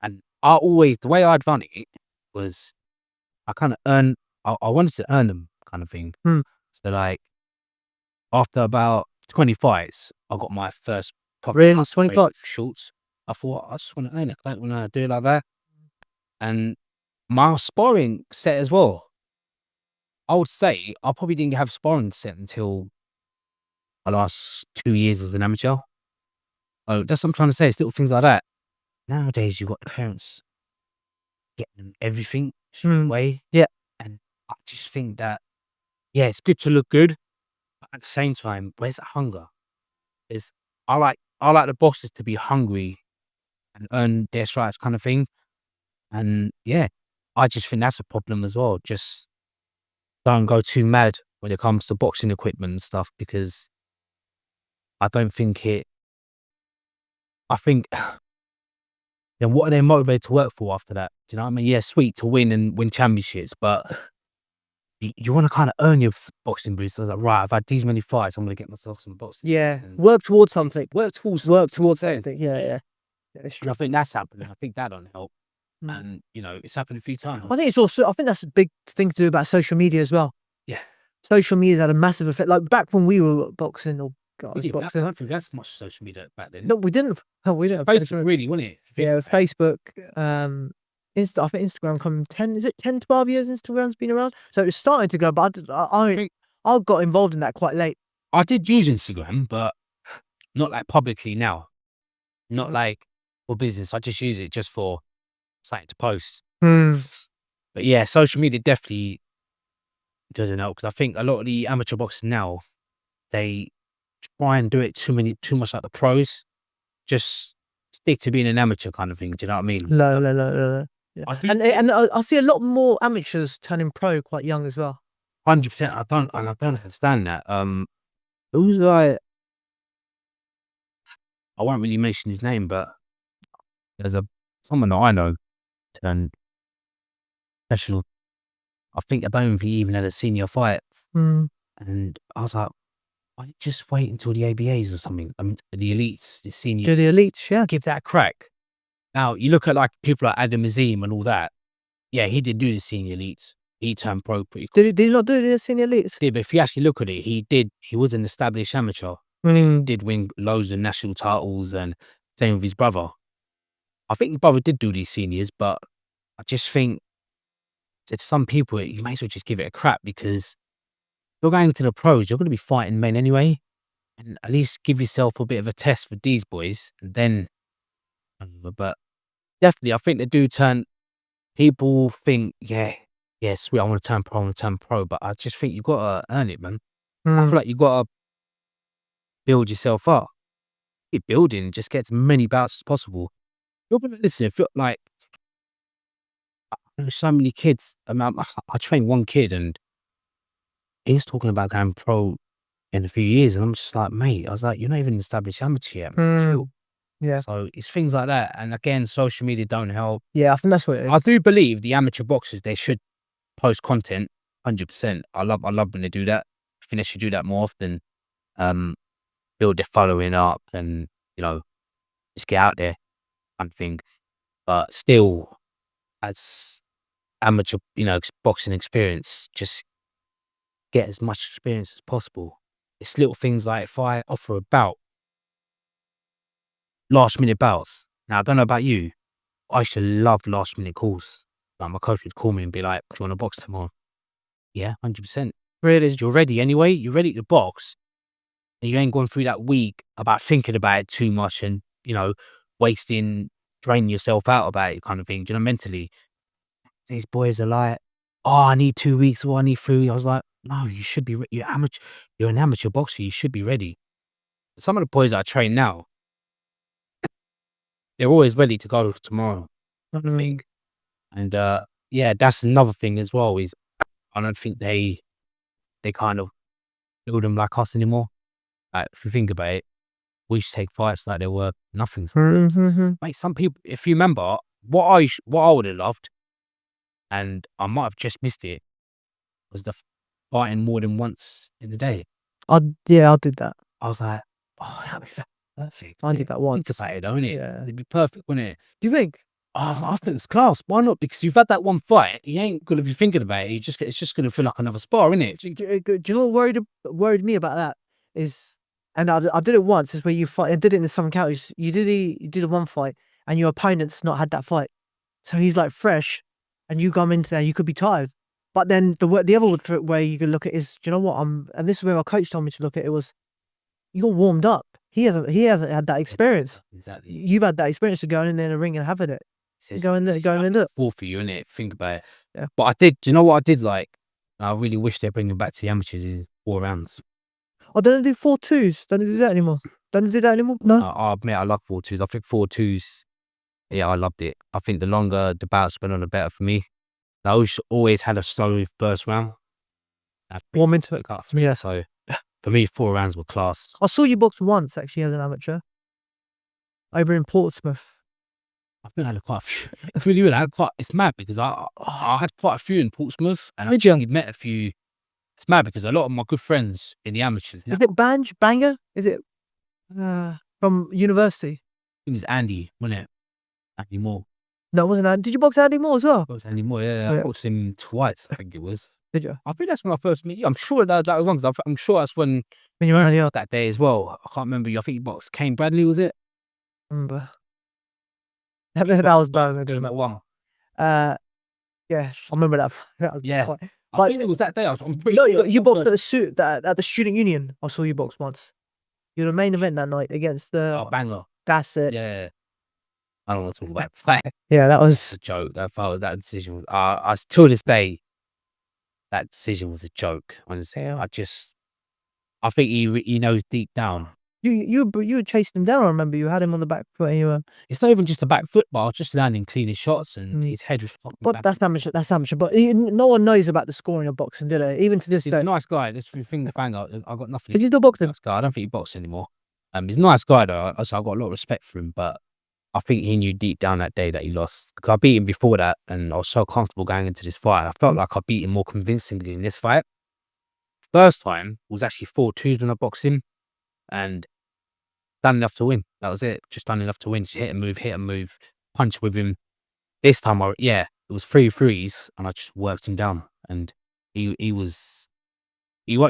and the way I'd run it was I wanted to earn them, kind of thing. So, like, after about 20 fights, I got my first proper 20 bucks shorts. I thought, I just want to earn it. I don't want to do it like that. And my sparring set as well. I would say I probably didn't have sparring set until the last 2 years as an amateur. Oh, that's what I'm trying to say. It's little things like that. Nowadays, you've got parents getting them everything straight away. Yeah. And I just think that, yeah, it's good to look good, but at the same time, where's the hunger? I like the bosses to be hungry and earn their stripes kind of thing. And yeah, I just think that's a problem as well. Just don't go too mad when it comes to boxing equipment and stuff, because I don't think I think then what are they motivated to work for after that? Do you know what I mean? Yeah, sweet to win and win championships, but you want to kind of earn your boxing boots. So like, right, I've had these many fights, I'm going to get myself some boxing Yeah, boots and work towards something. work towards Something. something. Yeah, it's And true. I think that's happening. I think that don't help. Mm. And, it's happened a few times. I think it's also. I think that's a big thing to do about social media as well. Yeah. Social media's had a massive effect. Like back when we were boxing, or God, We did, I boxing. don't think that's much social media back then. No, we didn't. Oh, we didn't. have Facebook social media. really, wasn't it? Yeah, Facebook. I think Instagram come 10. Is it 10, 12 years? Instagram's been around, so it's starting to go. But I got involved in that quite late. I did use Instagram, but not like publicly now. Not like for business. I just use it just for something to post. But yeah, social media definitely doesn't help, because I think a lot of the amateur boxers now, they try and do it too much like the pros. Just stick to being an amateur kind of thing. Do you know what I mean? No. Yeah. And I see a lot more amateurs turning pro quite young as well. 100%. I don't understand that. Who's like, I won't really mention his name, but there's someone that I know turned professional. I don't even think he even had a senior fight. And I was like, why just wait until the ABAs or something? The elites, the senior. Do the elites, yeah. Give that a crack. Now, you look at like people like Adam Azim and all that. Yeah, he did do the senior elites. He turned pro pretty quick. Did he not do the senior elites? But if you actually look at it, he did. He was an established amateur. Did win loads of national titles, and same with his brother. I think his brother did do these seniors, but I just think to some people, you may as well just give it a crack, because you're going to the pros, you're going to be fighting men anyway, and at least give yourself a bit of a test for these boys, and then. But definitely, I think they do turn. People think, yeah, sweet, I want to turn pro, but I just think you've got to earn it, man. I feel like you've got to build yourself up. Keep building, just get as many bouts as possible. You're gonna listen. If you're like, there's so many kids. I trained one kid, and he's talking about going pro in a few years, and I'm just like, mate, I was like, you're not even an established amateur yet, man. Chill. Yeah. So it's things like that, and again, social media don't help. Yeah, I think that's what it is. I do believe the amateur boxers, they should post content 100%. I love when they do that. I think they should do that more often. Build their following up, and just get out there kind of thing. But still, as amateur, boxing experience, just get as much experience as possible. It's little things like if I offer a bout, last minute bouts. Now I don't know about you, I used to love last minute calls. Like my coach would call me and be like, "Do you want to box tomorrow?" Yeah, 100%. Really, you're ready anyway. You're ready to box, and you ain't going through that week about thinking about it too much, and draining yourself out about it, kind of thing. Do you know, mentally, these boys are like, "Oh, I need 2 weeks, or I need 3 weeks." I was like, "No, you should be. You're amateur. You're an amateur boxer. You should be ready." Some of the boys that I train now, they're always ready to go tomorrow. I think. And yeah, that's another thing as well, is I don't think they kind of build them like us anymore. Like, if you think about it, we should take fights like they were nothing. Mate, some people, if you remember, what I would have loved, and I might have just missed it, was the fighting more than once in a day. I did that. I was like, oh, that'd be perfect. I did that once. Think about it, don't it? Yeah. It'd be perfect, wouldn't it? Do you think? Oh, I think it's class. Why not? Because you've had that one fight. You ain't gonna be thinking about it. It's just gonna feel like another spar, isn't it? Do you know what worried me about that is, and I did it once, is where you fight. I did it in the Southern Counties. You did a one fight, and your opponent's not had that fight, so he's like fresh, and you come into there, you could be tired. But then the other way you can look at it is, do you know what? And this is where my coach told me to look at it, was, you're warmed up. He hasn't had that experience. Exactly. You've had that experience of going in there in the ring and having it. Go in there, look. All for you, innit? Think about it. Yeah. But do you know what I did like? I really wish they'd bring them back to the amateurs, is 4 rounds. Oh, don't they do 4-2s? Don't they do that anymore? No? I admit I love 4-2s. I think 4-2s Yeah, I loved it. I think the longer the bouts went on, the better for me. I always had a slow first round. Warm into it. Yeah. So for me, 4 rounds were class. I saw you box once actually as an amateur. Over in Portsmouth. I think I had quite a few. It's really weird. It's mad because I had quite a few in Portsmouth, and I only met a few. It's mad because a lot of my good friends in the amateurs. Is it Banger? Is it from university? It was Andy, wasn't it? Andy Moore. No, it wasn't Andy. Did you box Andy Moore as well? It was Andy Moore, yeah. I boxed him twice, I think it was. Did you? I think that's when I first met you. I'm sure that was one, because I'm sure that's when you were on that day as well. I can't remember. I think you boxed Kane Bradley, was it? Remember. That was bad. That one. Yeah, I remember that. Yeah. I think it was that day. I'm pretty no, sure you boxed at the student union. I saw you box once. You're the main event that night against the Banger. That's it. Yeah. I don't want to talk about fight. Yeah, that was a joke. That decision was till this day, that decision was a joke. Honestly. Yeah. I think he knows deep down. You were chasing him down. I remember you had him on the back foot. And you were. It's not even just the back foot, but I was just landing clean shots, and his head was fucking. But that's amateur. That's amateur. But no one knows about the scoring of boxing, do they? Even to this day. He's a nice guy. This thing, the banger. I got nothing. Did you do boxing? Nice guy. I don't think he boxes anymore. He's a nice guy though. So I got a lot of respect for him, but I think he knew deep down that day that he lost. Because I beat him before that, and I was so comfortable going into this fight. I felt like I beat him more convincingly in this fight. First time was actually 4-2s when I boxed him, and done enough to win. That was it. Just done enough to win. Just hit and move, punch with him. This time, it was 3-3s, and I just worked him down. And he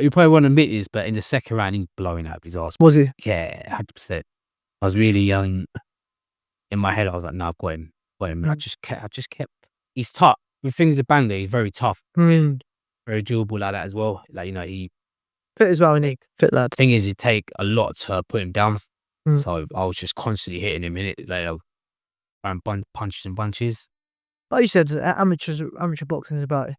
probably won't admit this, but in the second round, he's blowing out of his ass. Was he? Yeah, 100%. I was really young. In my head, I was like, no, I've got him. And I just kept. He's tough. With things at Bangla, he's very tough. Very durable like that as well. Like, he fit as well, isn't fit lad. Thing is, it'd take a lot to put him down. So I was just constantly hitting him in it, like punches and bunches. Like you said, amateur boxing is about,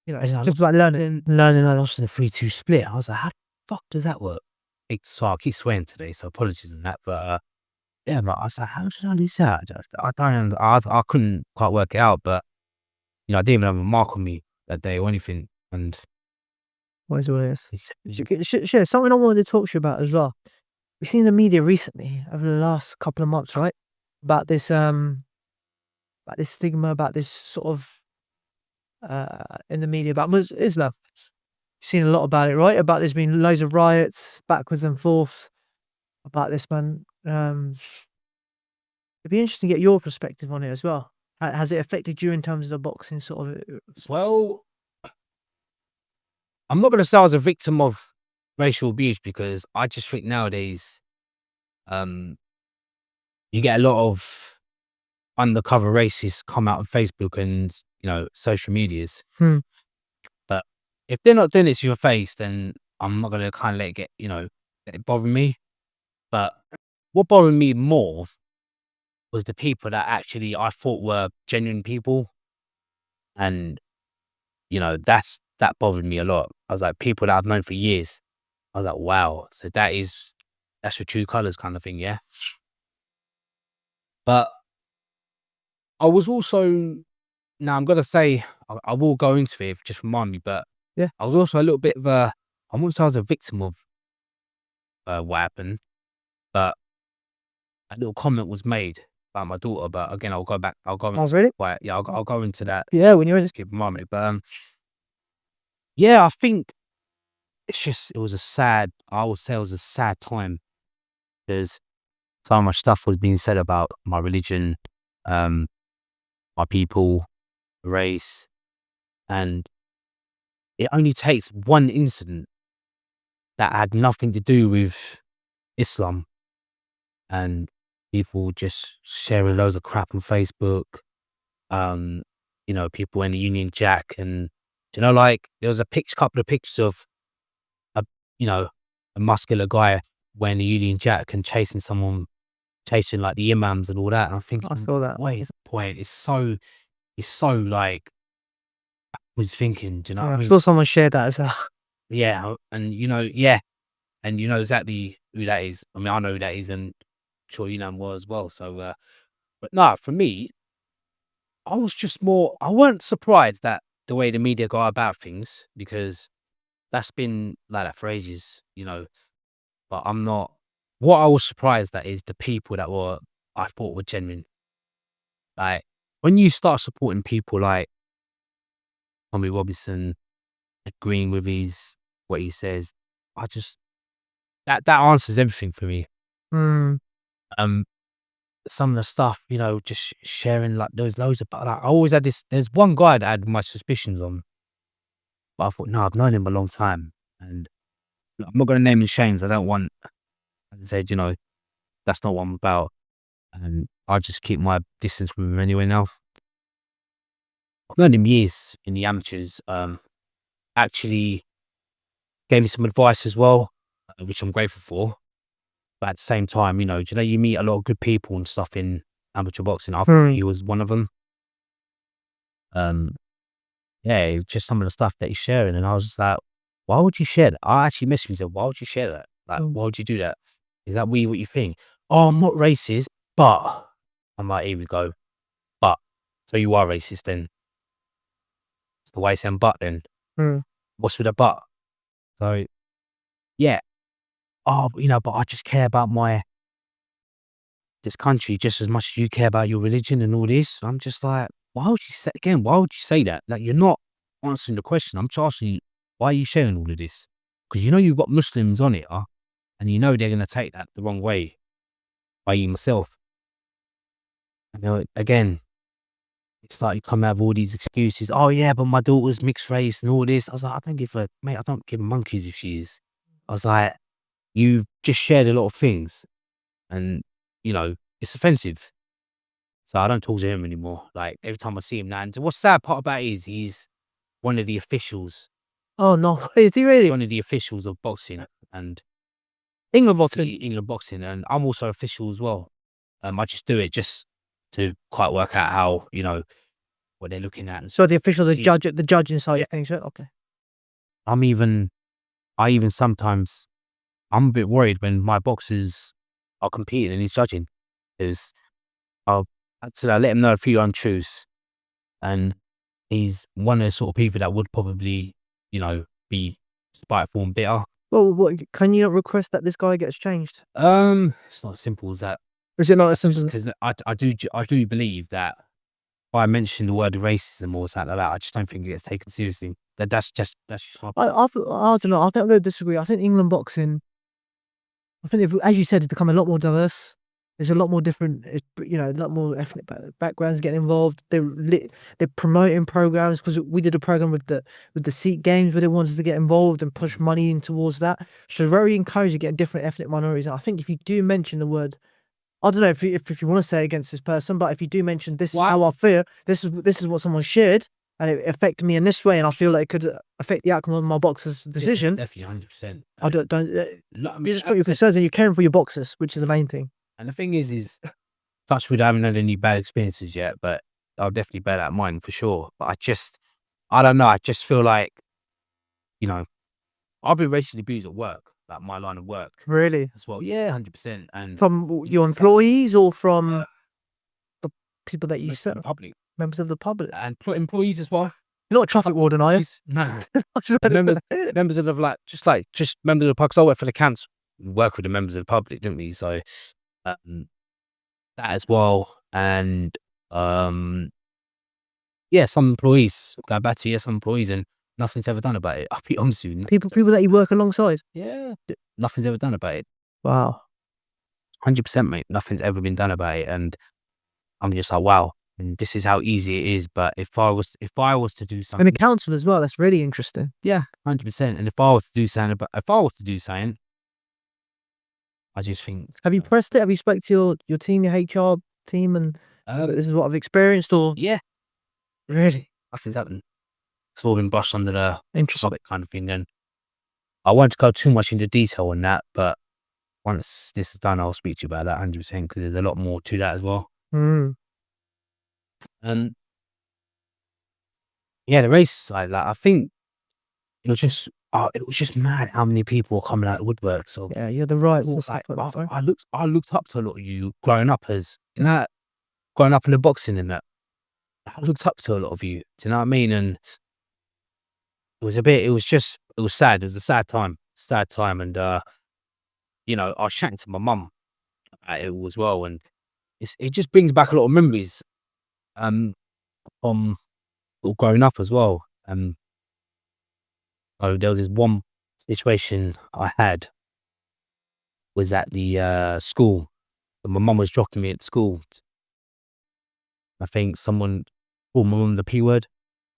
just like learning. I lost in a 3-2 split. I was like, how the fuck does that work? So I keep swearing today, so apologies on that. But I was like, how did I lose that? I couldn't quite work it out, but I didn't even have a mark on me that day or anything. And what is Sure, something I wanted to talk to you about as well. We've seen the media recently over the last couple of months, right? About this stigma, about this sort of in the media about Islam. Seen a lot about it, right? About there's been loads of riots backwards and forth about this, man. It'd be interesting to get your perspective on it as well. Has it affected you in terms of the boxing sort of? Well, I'm not going to say I was a victim of racial abuse, because I just think nowadays, you get a lot of undercover racists come out on Facebook and social medias. But if they're not doing it to your face, then I'm not going to kind of let it bother me. But what bothered me more was the people that actually I thought were genuine people, and that bothered me a lot. I was like, people that I've known for years. I was like, wow. So that's your true colors kind of thing, yeah. But I was also, now I'm gonna say, I will go into it, just remind me. But yeah, I was also a little bit of I wouldn't say I was a victim of what happened, but a little comment was made about my daughter. But again, I'll go back. I'll go. Oh, really? Yeah, I'll go into that. Yeah, when you're in. Keep remind me. But yeah, I think it was a sad time, because so much stuff was being said about my religion, my people, race, and it only takes one incident that had nothing to do with Islam, and people just sharing loads of crap on Facebook. People in the Union Jack, and like there was couple of pictures of a muscular guy wearing a Union Jack and chasing like the imams and all that. And I'm thinking, I saw that. Wait, it's so like, I was thinking, do you know what I I mean? saw someone share that as well. Yeah, and and exactly who that is. I mean, I know who that is, and I'm sure you know him well as well. So But nah, for me, I weren't surprised that the way the media go about things, because that's been like that for ages, but what I was surprised at is the people that I thought were genuine. Like, when you start supporting people like Tommy Robinson, agreeing with what he says, that answers everything for me. Mm. Some of the stuff, just sharing, like, there was loads of, like, I always had there's one guy that I had my suspicions on, but I thought, no, I've known him a long time, and I'm not going to name his shames. I don't want, as I said, that's not what I'm about, and I'll just keep my distance from him anyway now. I've known him years in the amateurs, actually gave me some advice as well, which I'm grateful for. But at the same time, you meet a lot of good people and stuff in amateur boxing. I thought he was one of them. Yeah, just some of the stuff that he's sharing, and I was just like, why would you share that? I actually messaged him and said, why would you share that? Like, why would you do that? Is that what you think? Oh, I'm not racist, but I'm like, here we go. But so you are racist then? It's the way saying but then. What's with a but? So yeah. Oh, but I just care about this country just as much as you care about your religion and all this. I'm just like, why would you say that? Like, you're not answering the question. I'm just asking you, why are you sharing all of this? Because you've got Muslims on it, and they're going to take that the wrong way, by you myself. Again, it's like you come out of all these excuses. Oh yeah, but my daughter's mixed race and all this. I was like, I don't give monkeys if she is. I was like, you've just shared a lot of things, and it's offensive. So I don't talk to him anymore. Like, every time I see him now, and what's sad part about it is he's one of the officials. Oh no, is he really? One of the officials of boxing and England boxing, and I'm also official as well. I just do it just to quite work out how what they're looking at. So the official, the judging side of things, right? Okay. I even sometimes, I'm a bit worried when my boxers are competing and he's judging, because I let him know a few untruths, and he's one of the sort of people that would probably, be spiteful and bitter. Well, what, can you not request that this guy gets changed? It's not as simple as that. Is it not as simple? Because I do believe that if I mention the word racism or something like that, I just don't think it gets taken seriously. That's just my I don't know. I think I'm going to disagree. I think England boxing, as you said, it's become a lot more diverse. There's a lot more different, a lot more ethnic backgrounds getting involved. They're promoting programs, because we did a program with the Sikh Games where they wanted to get involved and push money in towards that. So very encouraged to get different ethnic minorities. And I think if you do mention the word, I don't know if you want to say against this person, but if you do mention this is how I feel, this is what someone shared, and it affected me in this way, and I feel like it could affect the outcome of my boxer's decision. Yeah, definitely 100%. I don't. You just put your concerns and you're caring for your boxers, which is the main thing. And the thing is, touch wood, I haven't had any bad experiences yet, but I'll definitely bear that in mind for sure. But I don't know. I just feel like, I've been racially abused at work, like my line of work. Really? As well. Yeah, 100%. And from your employees or from the people that you serve? The public. Members of the public? And employees as well. You're not a traffic warden, are you? No. members of the, just members of the public. 'Cause I work for the council. We work with the members of the public, didn't we? So, that as well. And, yeah, some employees, going back to some employees, and nothing's ever done about it. I'll be honest with you. People that you work alongside? Yeah. Nothing's ever done about it. Wow. 100%, mate. Nothing's ever been done about it. And I'm just like, wow. And this is how easy it is. But if I was to do something, And the council as well, that's really interesting. yeah, 100%. And if I was to do something, I just think. Have you pressed it? Have you spoke to your team, your HR team, and this is what I've experienced? Or Yeah. really? Nothing's happened. It's all been brushed under the Interesting. carpet kind of thing. And I won't go too much into detail on that, but once this is done, I'll speak to you about that 100%, because there's a lot more to that as well. Yeah, the race side, I think it was just mad how many people were coming out of the woodwork. So yeah, you're the right. I looked up to a lot of you growing up as, growing up in the boxing and that, I looked up to a lot of you. Do you know what I mean? And it was sad. It was a sad time. And, you know, I was chatting to my mum about it all as well. And it just brings back a lot of memories, from growing up as well. So there was this one situation I had was at the school. My mum was dropping me at school. I think someone called my mum the P word.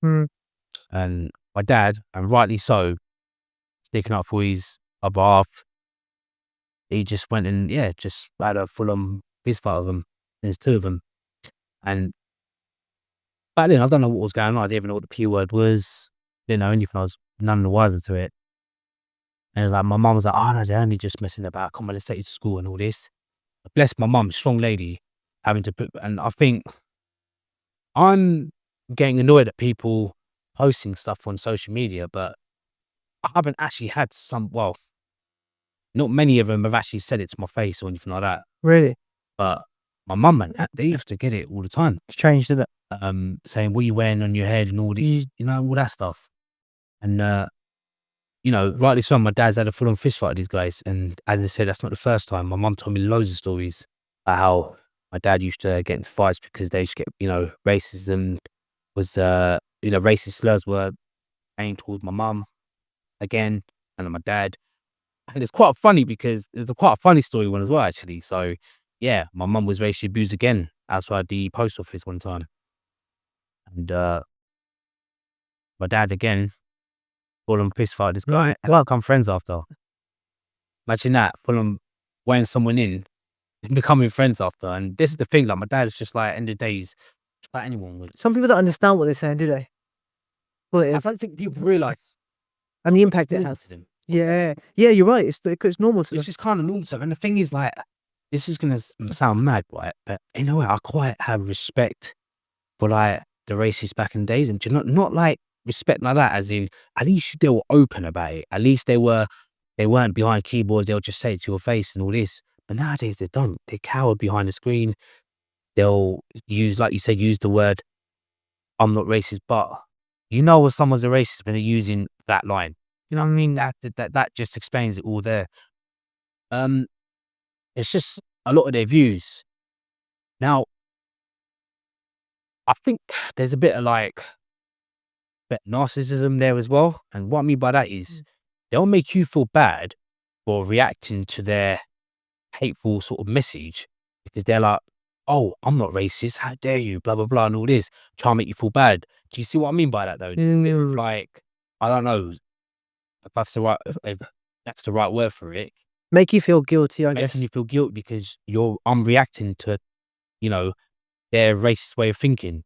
Hmm. And my dad, and rightly so, sticking up for his other half, he just went and, just had a full-on fist fight with them. There's two of them. And back then, I don't know what was going on. I didn't even know what the P word was. Didn't know anything. I was none the wiser to it. And it's like, my mum was like, oh no, they're only just messing about. Come on, let's take you to school and all this. Bless my mum, strong lady, having to put, and I think I'm getting annoyed at people posting stuff on social media, but I haven't actually had not many of them have actually said it to my face or anything like that. Really? But my mum and that, they used to get it all the time. It's changed, isn't it? Saying, what are you wearing on your head and all these, all that stuff. And, rightly so, my dad's had a full-on fist fight with these guys. And as I said, that's not the first time. My mum told me loads of stories about how my dad used to get into fights because they used to get, racism was, racist slurs were aimed towards my mum again and my dad. And it's quite funny because there's quite a funny story one as well, actually. So, yeah, my mum was racially abused again outside the post office one time. And my dad, again, full-on fist fight this guy. And I've become friends after. Imagine that, full-on weighing someone in and becoming friends after. And this is the thing, like, my dad is just like, end of days, just like anyone would. Some people don't understand what they're saying, do they? Well, I don't think people realise. And the impact it has. Yeah, you're right. It's normal to them. It's just kind of normal to them. And the thing is, like, this is going to sound mad, right? But in a way, I quite have respect for, like, the racists back in the days. And not like respect like that, as in, at least they were open about it. At least they weren't behind keyboards. They'll just say it to your face and all this. But nowadays, they don't. They cower behind the screen. They'll use, like you said, use the word, I'm not racist, but you know when someone's a racist when they're using that line. You know what I mean? That just explains it all there. It's just a lot of their views. Now, I think there's a bit of narcissism there as well. And what I mean by that is they'll make you feel bad for reacting to their hateful sort of message because they're like, oh, I'm not racist. How dare you? Blah, blah, blah, and all this. Try and make you feel bad. Do you see what I mean by that, though? Like, I don't know if that's the right word for it. Make you feel guilty, I guess. Making you feel guilty because I'm reacting to, their racist way of thinking.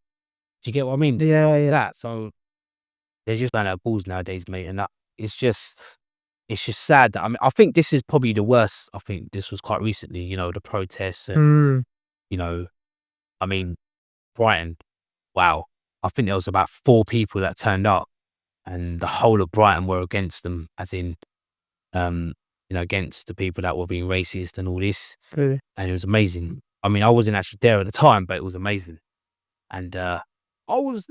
Do you get what I mean? Yeah. That. So they're just running out of balls nowadays, mate. And that it's just sad that, I think this is probably the worst. I think this was quite recently, the protests and, Brighton. Wow. I think there was about 4 people that turned up and the whole of Brighton were against them, as in, against the people that were being racist and all this. Really? And it was amazing. I wasn't actually there at the time, but it was amazing. And I was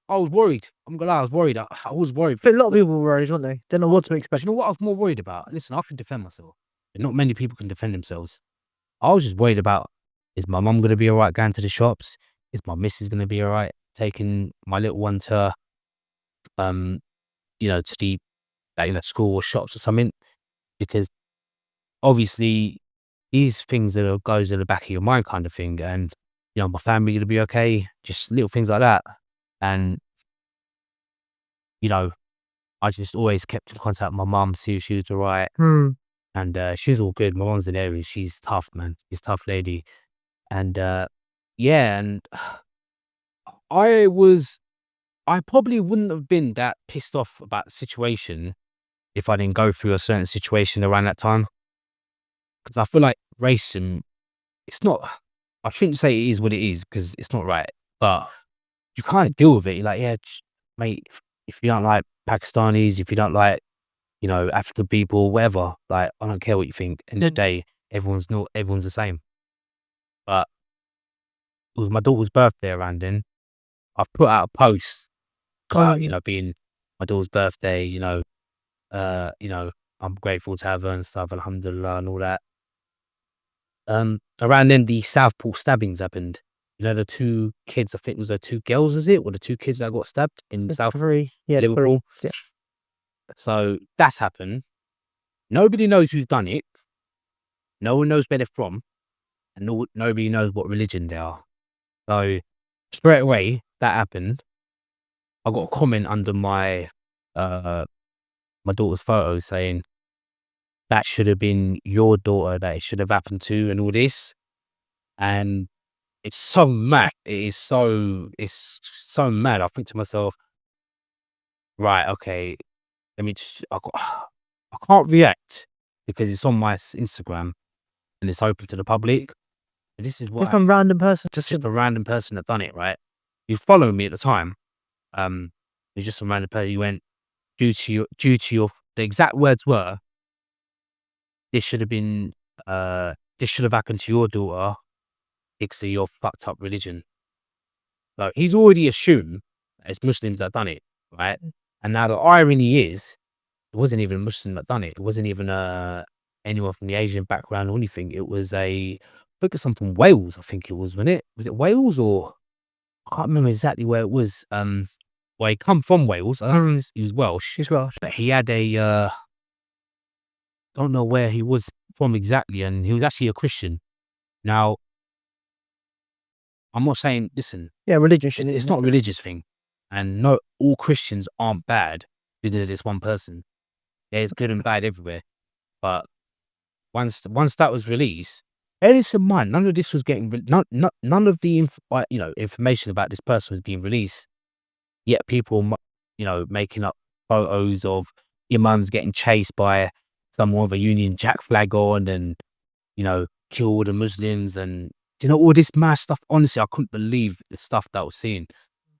worried. I'm gonna lie, I was worried. I was worried. But a lot of people were worried, weren't they? Don't know what to expect. You know what I was more worried about? Listen, I can defend myself, but not many people can defend themselves. I was just worried about, is my mum gonna be all right going to the shops? Is my missus gonna be all right taking my little one to, to the, school or shops or something? Because obviously these things that goes in the back of your mind kind of thing. And, my family going to be okay? Just little things like that. And, I just always kept in contact with my mum, see if she was all right. And she's all good. My mum's an Aries. She's tough, man. She's a tough lady. And, and I probably wouldn't have been that pissed off about the situation if I didn't go through a certain situation around that time. Because I feel like racism, it's not, I shouldn't say it is what it is because it's not right, but you kind of deal with it. You're like, yeah, mate, if you don't like Pakistanis, if you don't like, African people, whatever, like, I don't care what you think. End of the day, everyone's the same. But was my daughter's birthday around then. I've put out a post about, you know, being my daughter's birthday, you know, I'm grateful to have her and stuff, alhamdulillah and all that. Around then the Southport stabbings happened. You know, the 2 kids, I think it was the 2 girls, was it? Or the 2 kids that got stabbed in South Liverpool. Yeah. So that's happened. Nobody knows who's done it. No one knows where they're from. And nobody knows what religion they are. So straight away that happened. I got a comment under my daughter's photo saying that should have been your daughter that it should have happened to and all this. And it's so mad. It's so mad. I think to myself, right, okay, let me just, I can't react because it's on my Instagram and it's open to the public. And this is what Just some random person. just a random person that done it, right? You followed me at the time. It's just some random person. You went, due to your, the exact words were, this should have happened to your daughter because of your fucked up religion. So he's already assumed that it's Muslims that done it, right? And now the irony is, it wasn't even a Muslim that done it. It wasn't even anyone from the Asian background or anything. It was I think it's something from Wales, I think it was, wasn't it? Was it Wales or I can't remember exactly where it was. Well, he come from Wales. I don't know if he was Welsh. He's Welsh. But he had a don't know where he was from exactly, and he was actually a Christian. Now, I'm not saying, listen, Yeah, religion shit. it's not a religious thing, and no, all Christians aren't bad because of this one person. There's good and bad everywhere, but once that was released, bear this in mind, none of this was getting none of the information about this person was being released. Yet people, making up photos of imams getting chased by someone with a Union Jack flag on, and kill all the Muslims, and all this mass stuff. Honestly, I couldn't believe the stuff that I was seeing,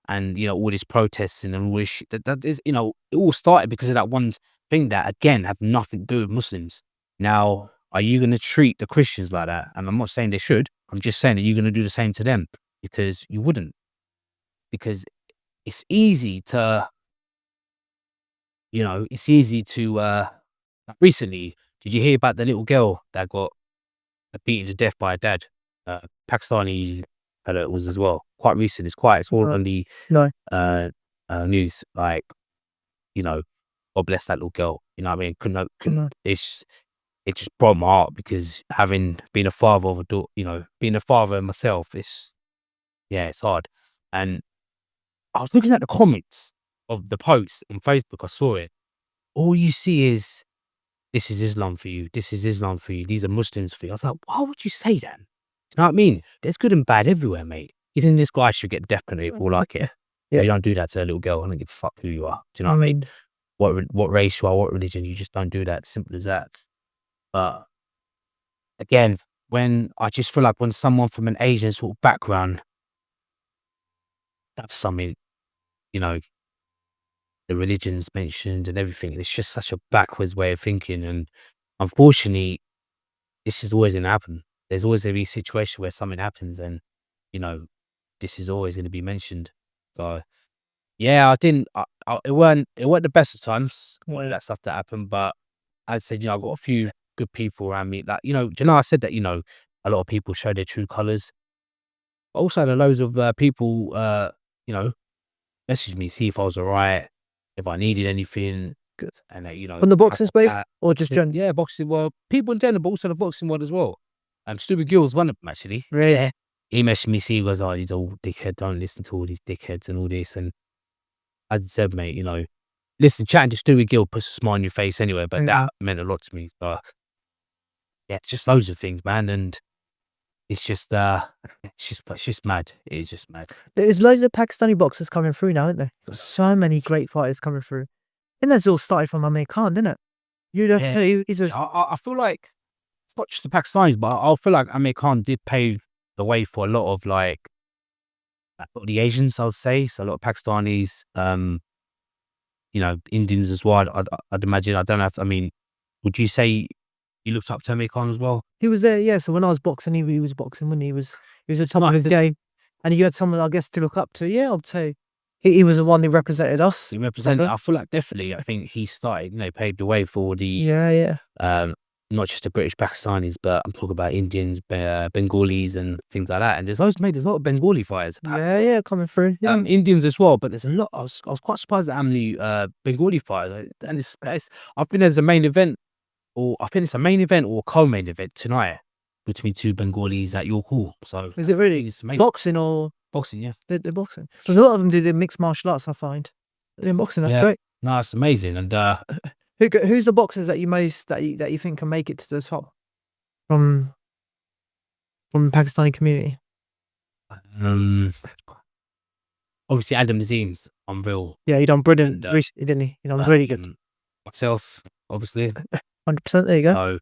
and all this protesting and all this shit. That is, it all started because of that one thing that again had nothing to do with Muslims. Now, are you going to treat the Christians like that? And I'm not saying they should. I'm just saying that you're going to do the same to them, because you wouldn't. Because it's easy to, recently, did you hear about the little girl that got beaten to death by her dad? Pakistani fellow it was as well. Quite recent. It's all on the news. Like, God bless that little girl. You know what I mean? Couldn't. It just broke my heart, because having been a father of a daughter, being a father myself, it's hard. And I was looking at the comments of the post on Facebook. I saw it. All you see is, this is Islam for you. This is Islam for you. These are Muslims for you. I was like, why would you say that? Do you know what I mean? There's good and bad everywhere, mate. Even this guy should get death penalty for all I care. Yeah. You don't do that to a little girl. I don't give a fuck who you are. Do you know what I mean? What race you are, what religion, you just don't do that. Simple as that. But again, when I just feel like when someone from an Asian sort of background, that's something, the religion's mentioned and everything. It's just such a backwards way of thinking. And unfortunately, this is always going to happen. There's always going to be a situation where something happens, and, this is always going to be mentioned. So, yeah, it weren't the best of times, that stuff that happened, but I'd say, I've got a few good people around me. Like, I said that, a lot of people show their true colours. But also, there are loads of people, message me, see if I was all right, if I needed anything. Good. And, From the boxing space, or just general? yeah, boxing, well, people in general, but also the boxing world as well. Stu Gill was one of them, actually. Really? He messaged me, he goes, oh, these old dickhead, don't listen to all these dickheads and all this. And as I said, mate, listen, chatting to Stu Gill puts a smile on your face anyway, but that meant a lot to me. So, yeah, it's just loads of things, man. And it's just mad. It is just mad. There's loads of Pakistani boxers coming through now, isn't there? Got so many great fighters coming through. And that's all started from Amir Khan, didn't it? He's I feel like it's not just the Pakistanis, but I feel like Amir Khan did pave the way for a lot of the Asians, I would say. So a lot of Pakistanis, Indians as well. I'd imagine. I don't know if, would you say you looked up to Amir Khan as well? He was there, yeah. So when I was boxing, he was boxing when he was the top of his game. And you had someone, I guess, to look up to. Yeah, I'd say he was the one who represented us. He represented. I feel like definitely. I think he started. Paved the way for the Yeah. not just the British Pakistanis, but I'm talking about Indians, Bengalis, and things like that. And there's a lot of Bengali fighters. Yeah, coming through. Yeah. Indians as well, but there's a lot. I was quite surprised at how many Bengali fighters. And I've been as a main event, or I think it's a main event or a co-main event tonight between two Bengalis at York Hall. So Is it really it's amazing. boxing or Boxing? Yeah, they're boxing. So a lot of them do the mixed martial arts. I find in boxing. That's great. No, it's amazing. And who's the boxers that you think can make it to the top from the Pakistani community? Obviously Adam Nazim's unreal. Yeah, he done brilliant recently, didn't he? He done really good. Myself, obviously. 100%. There you go.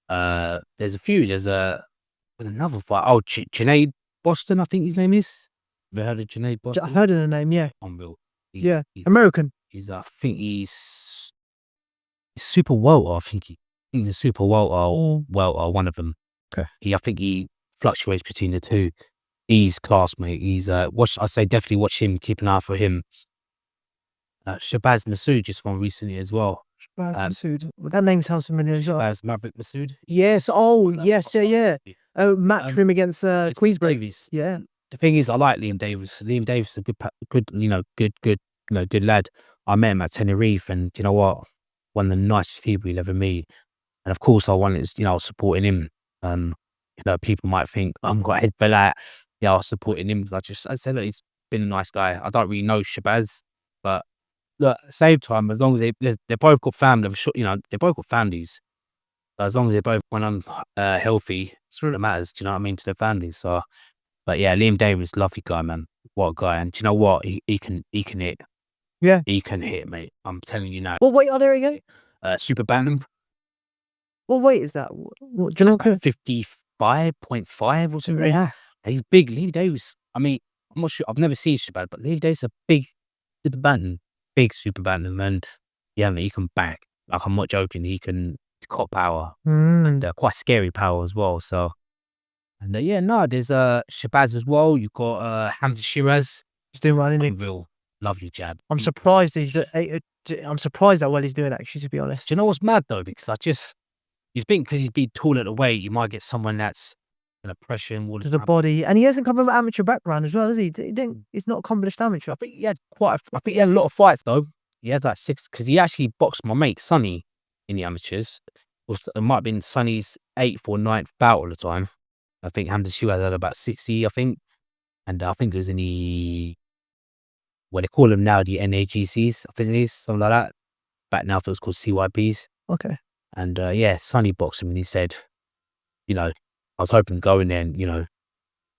So there's a few. There's another fight. Oh, Junaid Boston, I think his name is. Have you heard of Junaid Boston? I've heard of the name. Yeah. Unreal. He's American. I think he's super welter. I think he's a super welter. One of them. Okay. I think he fluctuates between the two. He's class, mate. He's I say definitely watch him. Keep an eye out for him. Shabazz Massoud just won recently as well. Shabazz Massoud. That name sounds familiar as well. Shabazz Maverick Massoud. Yes. Oh, yes. Yeah. Match him against Queensbridge. Yeah. The thing is, I like Liam Davis. Liam Davis is a good lad. I met him at Tenerife, and you know what? One of the nicest people you'll ever meet. And of course, I wanted, I was supporting him. People might think I'm got head for that. Yeah, I was supporting him because I said that he's been a nice guy. I don't really know Shabazz, but look, at the same time, as long as they're both got family, I'm sure, they're both got families. But as long as they both went on healthy, it's really matters. Do you know what I mean, to their families? So, but yeah, Liam Davis, lovely guy, man. What a guy! And do you know what? He can hit. Yeah, he can hit, mate. I'm telling you now. What weight are there again? Super bantam. What weight is that? What do you know? 55.5 or something. Yeah, he's big. Liam Davis. I mean, I'm not sure. I've never seen Shabazz, but Liam Davis is a big super bantam. Big super bantam, and yeah, he can back. Like, I'm not joking. He's got power and quite scary power as well. So, and there's Shabazz as well. You've got Hamza Shiraz. He's doing well, isn't he? Real lovely jab. I'm surprised I'm surprised how well he's doing, actually, to be honest. Do you know what's mad though? Because he's been tall at the weight. You might get someone that's pressure him to the body, and he hasn't come from an amateur background as well, has he? He's not accomplished amateur. I think he had a lot of fights though. He has like 6 because he actually boxed my mate Sonny in the amateurs. It might have been Sonny's 8th or 9th bout at the time. I think Hamza Shiraz had about 60, I think, and I think it was in the what they call them now, the NAGCs, I think it is, something like that. Back now, it was called CYBs. Okay. And Sonny boxed him, and he said, I was hoping to go in there and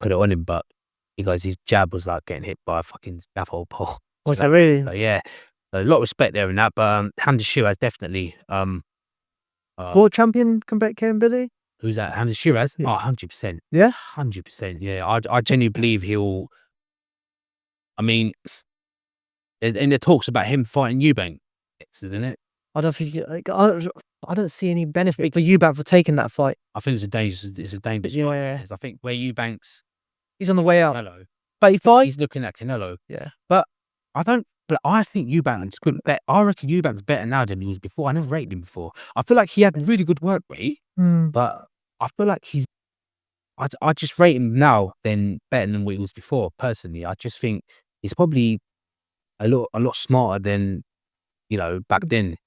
put it on him, but he goes, his jab was like getting hit by a fucking scaffold pole. Was that really? So yeah, a lot of respect there in that. But Hamza Shiraz definitely. World champion Billy? Who's that? Hamza Shiraz? Yeah. Oh, 100%. Yeah? 100%. Yeah, I genuinely believe he'll. I mean, and it talks about him fighting Eubank, isn't it? I don't think I don't see any benefit for Eubank for taking that fight. I think it's a dangerous fight. I think where Eubank's, he's on the way out. Canelo. 35? He's looking at Canelo. Yeah. But I think Eubank's good. I reckon Eubank's better now than he was before. I never rated him before. I feel like he had really good work rate, but I feel like I just rate him now better than what he was before. Personally, I just think he's probably a lot smarter than back then.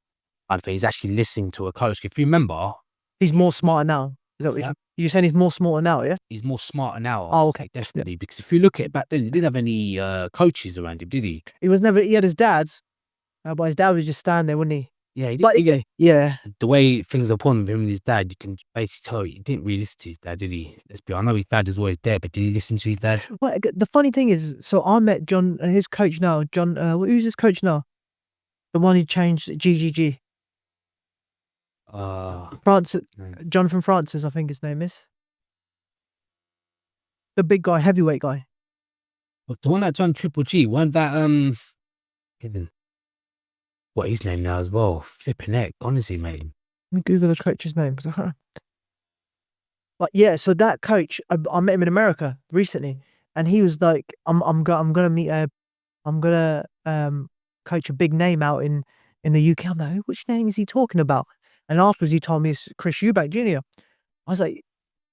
I think he's actually listening to a coach. If you remember, he's more smarter now. Is that what you're saying? He's more smarter now, yeah? He's more smarter now. Oh, okay, definitely. Yeah. Because if you look at it back then, he didn't have any coaches around him, did he? He had his dad's, but his dad was just standing there, wouldn't he? Yeah, he did. But yeah, the way things are upon him and his dad, you can basically tell he didn't really listen to his dad, did he? I know his dad was always there, but did he listen to his dad? Well, the funny thing is, so I met John, his coach now. John, who's his coach now? The one who changed GGG. France, Jonathan Francis, I think his name is. The big guy, heavyweight guy. The one that done Triple G, one that what his name now as well? Flipping heck, honestly, mate. Let me Google the coach's name. But yeah, so that coach, I met him in America recently, and he was like, I'm gonna meet I'm gonna coach a big name out in the UK. I'm like, which name is he talking about? And afterwards, he told me it's Chris Eubank Jr. I was like,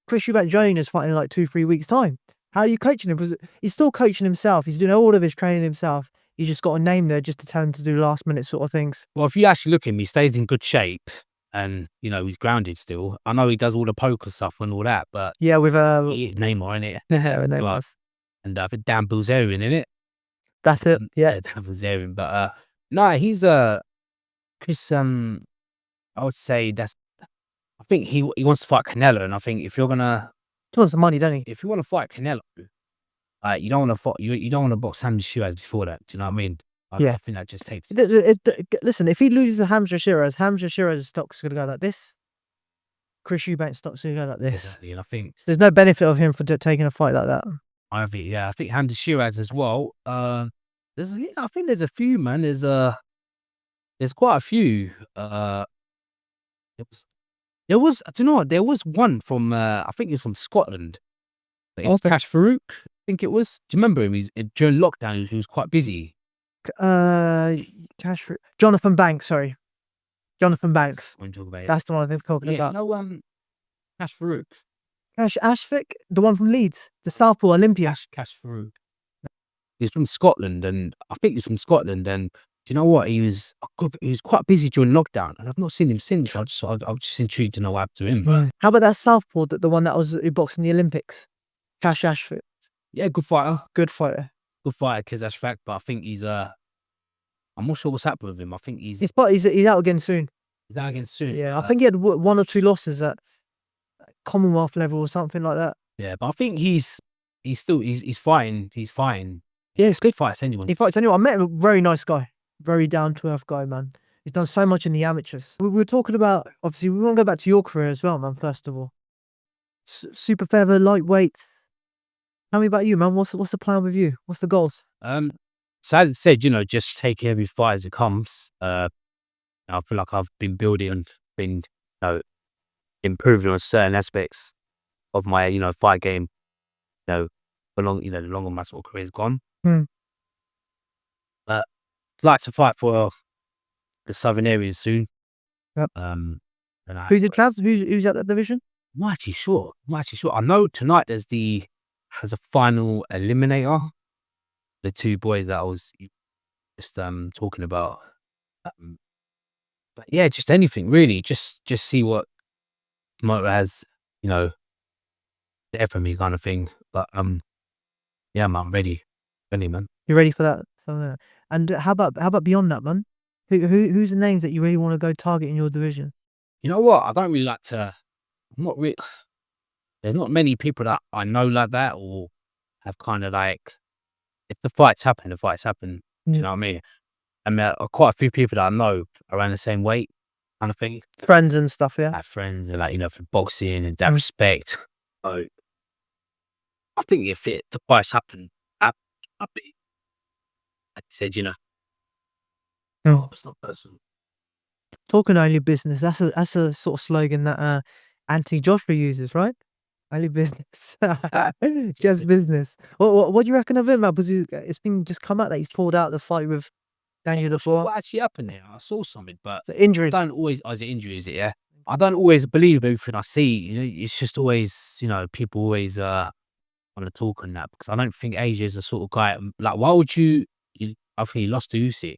Chris Eubank Jr. is fighting in like 2-3 weeks time. How are you coaching him? Because he's still coaching himself. He's doing all of his training himself. He's just got a name there just to tell him to do last minute sort of things. Well, if you actually look at him, he stays in good shape, and he's grounded still. I know he does all the poker stuff and all that, but Yeah, with Neymar in it, Neymar. and I think Dan Bilzerian in it. That's it. Yeah. Dan Bilzerian. But no, he's Chris. I would say I think he wants to fight Canelo, and I think if you're gonna, He wants the money, don't he? if you want to fight Canelo, you don't want to fight. You don't want to box Hamza Shiraz before that. Do you know what I mean? Yeah. I think that just takes. Listen, if he loses to Hamza Shiraz's stock's gonna go like this. Chris Eubank's stock's gonna go like this. Exactly, and I think So there's no benefit of him for taking a fight like that. I think Hamza Shiraz as well. I think there's a few, man. There's quite a few. There was, do you know what? There was one from, I think he was from Scotland. Qais Ashfaq, I think it was. Do you remember him? During lockdown, he was quite busy. Jonathan Banks, sorry. Jonathan Banks. When you talk about it. That's the one I think talking about. No, Ashfaq. Qais Ashfaq, the one from Leeds, the Southpaw Olympia. Ashfaq. He's from Scotland, and I think he's from Scotland. And do you know what? He was quite busy during lockdown, and I've not seen him since. I was just intrigued to know what happened to him. Right. How about that Southpaw, the one that was who boxed in the Olympics? Qais Ashfaq. Yeah, good fighter. Good fighter. Good fighter, Qais Ashfaq, but I think he's I'm not sure what's happened with him. I think he's out again soon. He's out again soon. Yeah, I think he had 1 or 2 losses at Commonwealth level or something like that. Yeah, but I think he's fighting. He's fighting. Yeah, it's good fights anyone. He fights anyone. I met him, a very nice guy. Very down to earth guy, man. He's done so much in the amateurs. We were talking about, obviously, we want to go back to your career as well, man, first of all. Super feather, lightweight. Tell me about you, man. What's the plan with you? What's the goals? So as I said, just take every fight as it comes. I feel like I've been building and been, improving on certain aspects of my, fight game. The longer my sort of career's gone. But I'd like to fight for the Southern areas soon. Yep. Who's who's at that division? I'm not actually sure. I know tonight there's a final eliminator. The 2 boys that I was just talking about. But yeah, just anything really. Just see what Motor has, there for me, kind of thing. But yeah, man, I'm ready, man. You're ready for that? And how about beyond that, man? Who's the names that you really want to go target in your division? You know what? I don't really like to. I'm not really. There's not many people that I know like that, or have kind of like. If the fights happen, the fights happen. Do you know what I mean? I mean, quite a few people that I know around the same weight, kind of thing. Friends and stuff, yeah. I have friends and for boxing and that respect. I think if the fights happen, I'd be. Like I said, Oh. It's not personal. Talking only business. That's a sort of slogan that Anthony Joshua uses, right? Only business. Just business. What do you reckon of him, man? Because it's been just come out that he's pulled out the fight with Daniel before. What actually happened there? I saw something, but the injury. I don't always. Is it injury? Is it? Yeah. I don't always believe everything I see. It's just always, people always want to talk on that, because I don't think AJ is the sort of guy. Like, why would you? I think he lost to Usyk,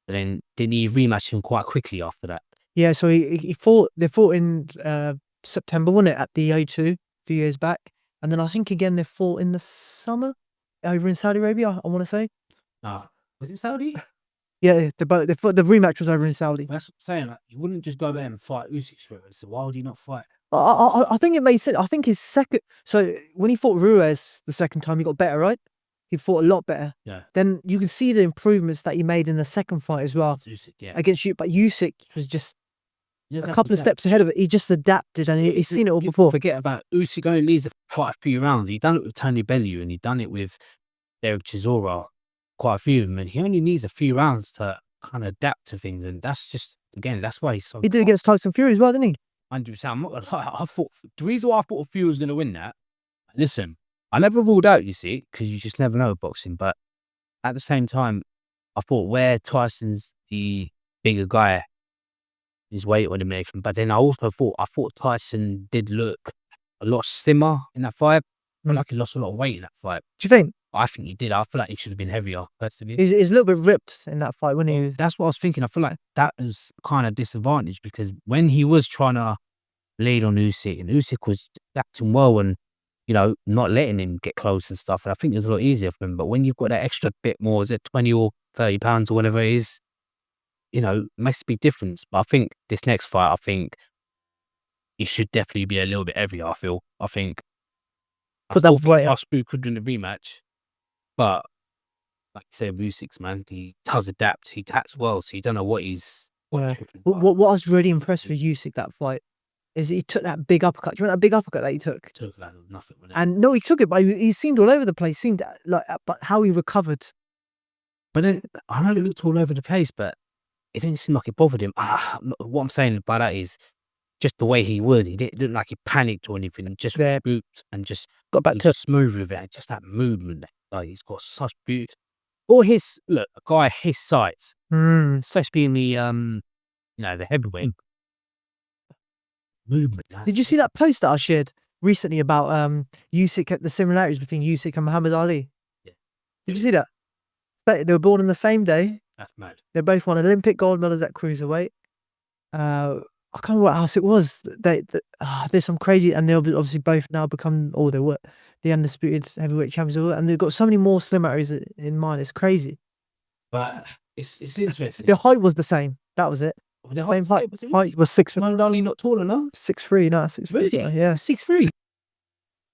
but then didn't he rematch him quite quickly after that? Yeah. So he fought. They fought in September, wasn't it, at the O2 a few years back, and then I think again they fought in the summer over in Saudi Arabia. I want to say. Was it Saudi? Yeah, the rematch was over in Saudi. That's what I'm saying. Like, you wouldn't just go there and fight Usyk straight away. So why would he not fight? I think it made sense. I think his second. So when he fought Ruiz the second time, he got better, right? He fought a lot better. Yeah. Then you can see the improvements that he made in the second fight as well. Usyk, yeah. Against you, but Usyk was just a couple of steps ahead of it. He just adapted, and he's seen it all before. Forget about Usyk only needs quite a few rounds. He done it with Tony Bellew, and he done it with Derek Chisora. Quite a few of them, and he only needs a few rounds to kind of adapt to things, and that's just, again, that's why he's so. He did against Tyson Fury as well, didn't he? 100%. I'm not gonna lie. The reason why I thought Fury was going to win that. Listen, I never ruled out, you see, because you just never know with boxing. But at the same time, I thought where Tyson's the bigger guy, his weight would have made him. But then I thought Tyson did look a lot slimmer in that fight. I feel like he lost a lot of weight in that fight. Do you think? I think he did. I feel like he should have been heavier, personally. He's a little bit ripped in that fight, wasn't he? That's what I was thinking. I feel like that was kind of disadvantage because when he was trying to lead on Usyk, and Usyk was acting well and, you know, not letting him get close and stuff. And I think it was a lot easier for him. But when you've got that extra bit more, is it 20 or 30 pounds or whatever it is, you know, it makes a big difference. But I think this next fight, I think he should definitely be a little bit heavier, I think Put that weight up. Ashfaq could win the rematch. But like you said, Usyk's, man, he does adapt. He adapts well, so you don't know what he's. What I was really impressed with Usyk that fight is he took that big uppercut. Do you remember that big uppercut that he took? Took like nothing, wasn't it? And no, he took it, but he seemed all over the place. Seemed like, but how he recovered. But then I know it looked all over the place, but it didn't seem like it bothered him. What I'm saying by that is just the way he would. He didn't look like he panicked or anything. He just booped and just got back to smooth with it. Just that movement. Like, he's got such beauty. Or a guy his size, especially in the you know, the heavyweight movement. Did you see that post that I shared recently about Usyk, the similarities between Usyk and Muhammad Ali? Yeah. Did you see that? They were born on the same day. That's mad. They both won Olympic gold medals at cruiserweight. I can't remember what else it was. There's some crazy, and they'll obviously both now become, or they were, the undisputed heavyweight champions, and they've got so many more similarities in mind. It's crazy. But it's interesting. The height was the same. That was it. The Same height was 6 foot. Muhammad Ali not taller, no? 6'3", no, 6'3". Really? Yeah, 6'3".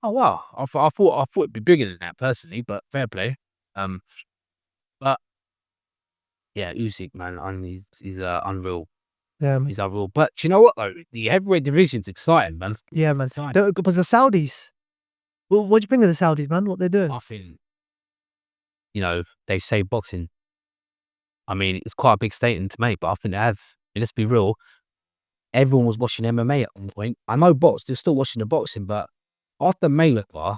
Oh wow! I thought it'd be bigger than that personally, but fair play. But yeah, Usyk, man, he's unreal. yeah, He's unreal. But do you know what though? The heavyweight division's exciting, man. yeah, man. Exciting. But the Saudis. Well, what do you think of the Saudis, man? What they're doing? I think, you know, they say boxing. I mean, it's quite a big statement to make, but I think they have. I mean, let's be real. Everyone was watching MMA at one point. I know they're still watching the boxing, but after Mayweather,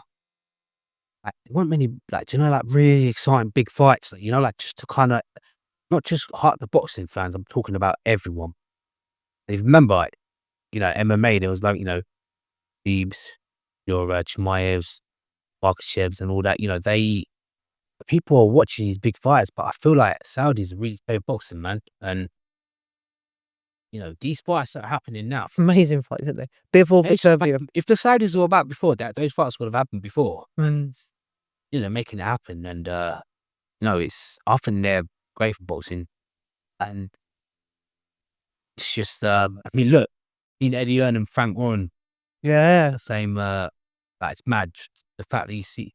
like, there weren't many, like, do you know, like really exciting big fights, like, you know, like just to kind of, not just hype the boxing fans, I'm talking about everyone. If you remember, like, you know, MMA, there was like, you know, Beebs, your Chimaevs, Makashevs and all that, you know, people are watching these big fights, but I feel like Saudis are really play boxing, man. And, you know, these fights that are happening now. Amazing fights, isn't they? Before If the Saudis were about before that, those fights would have happened before. Mm. You know, making it happen. And, you know, it's often they're great for boxing. And it's just, I mean, look, Eddie Earn and Frank Warren. Yeah. The same, like, it's mad. The fact that you see,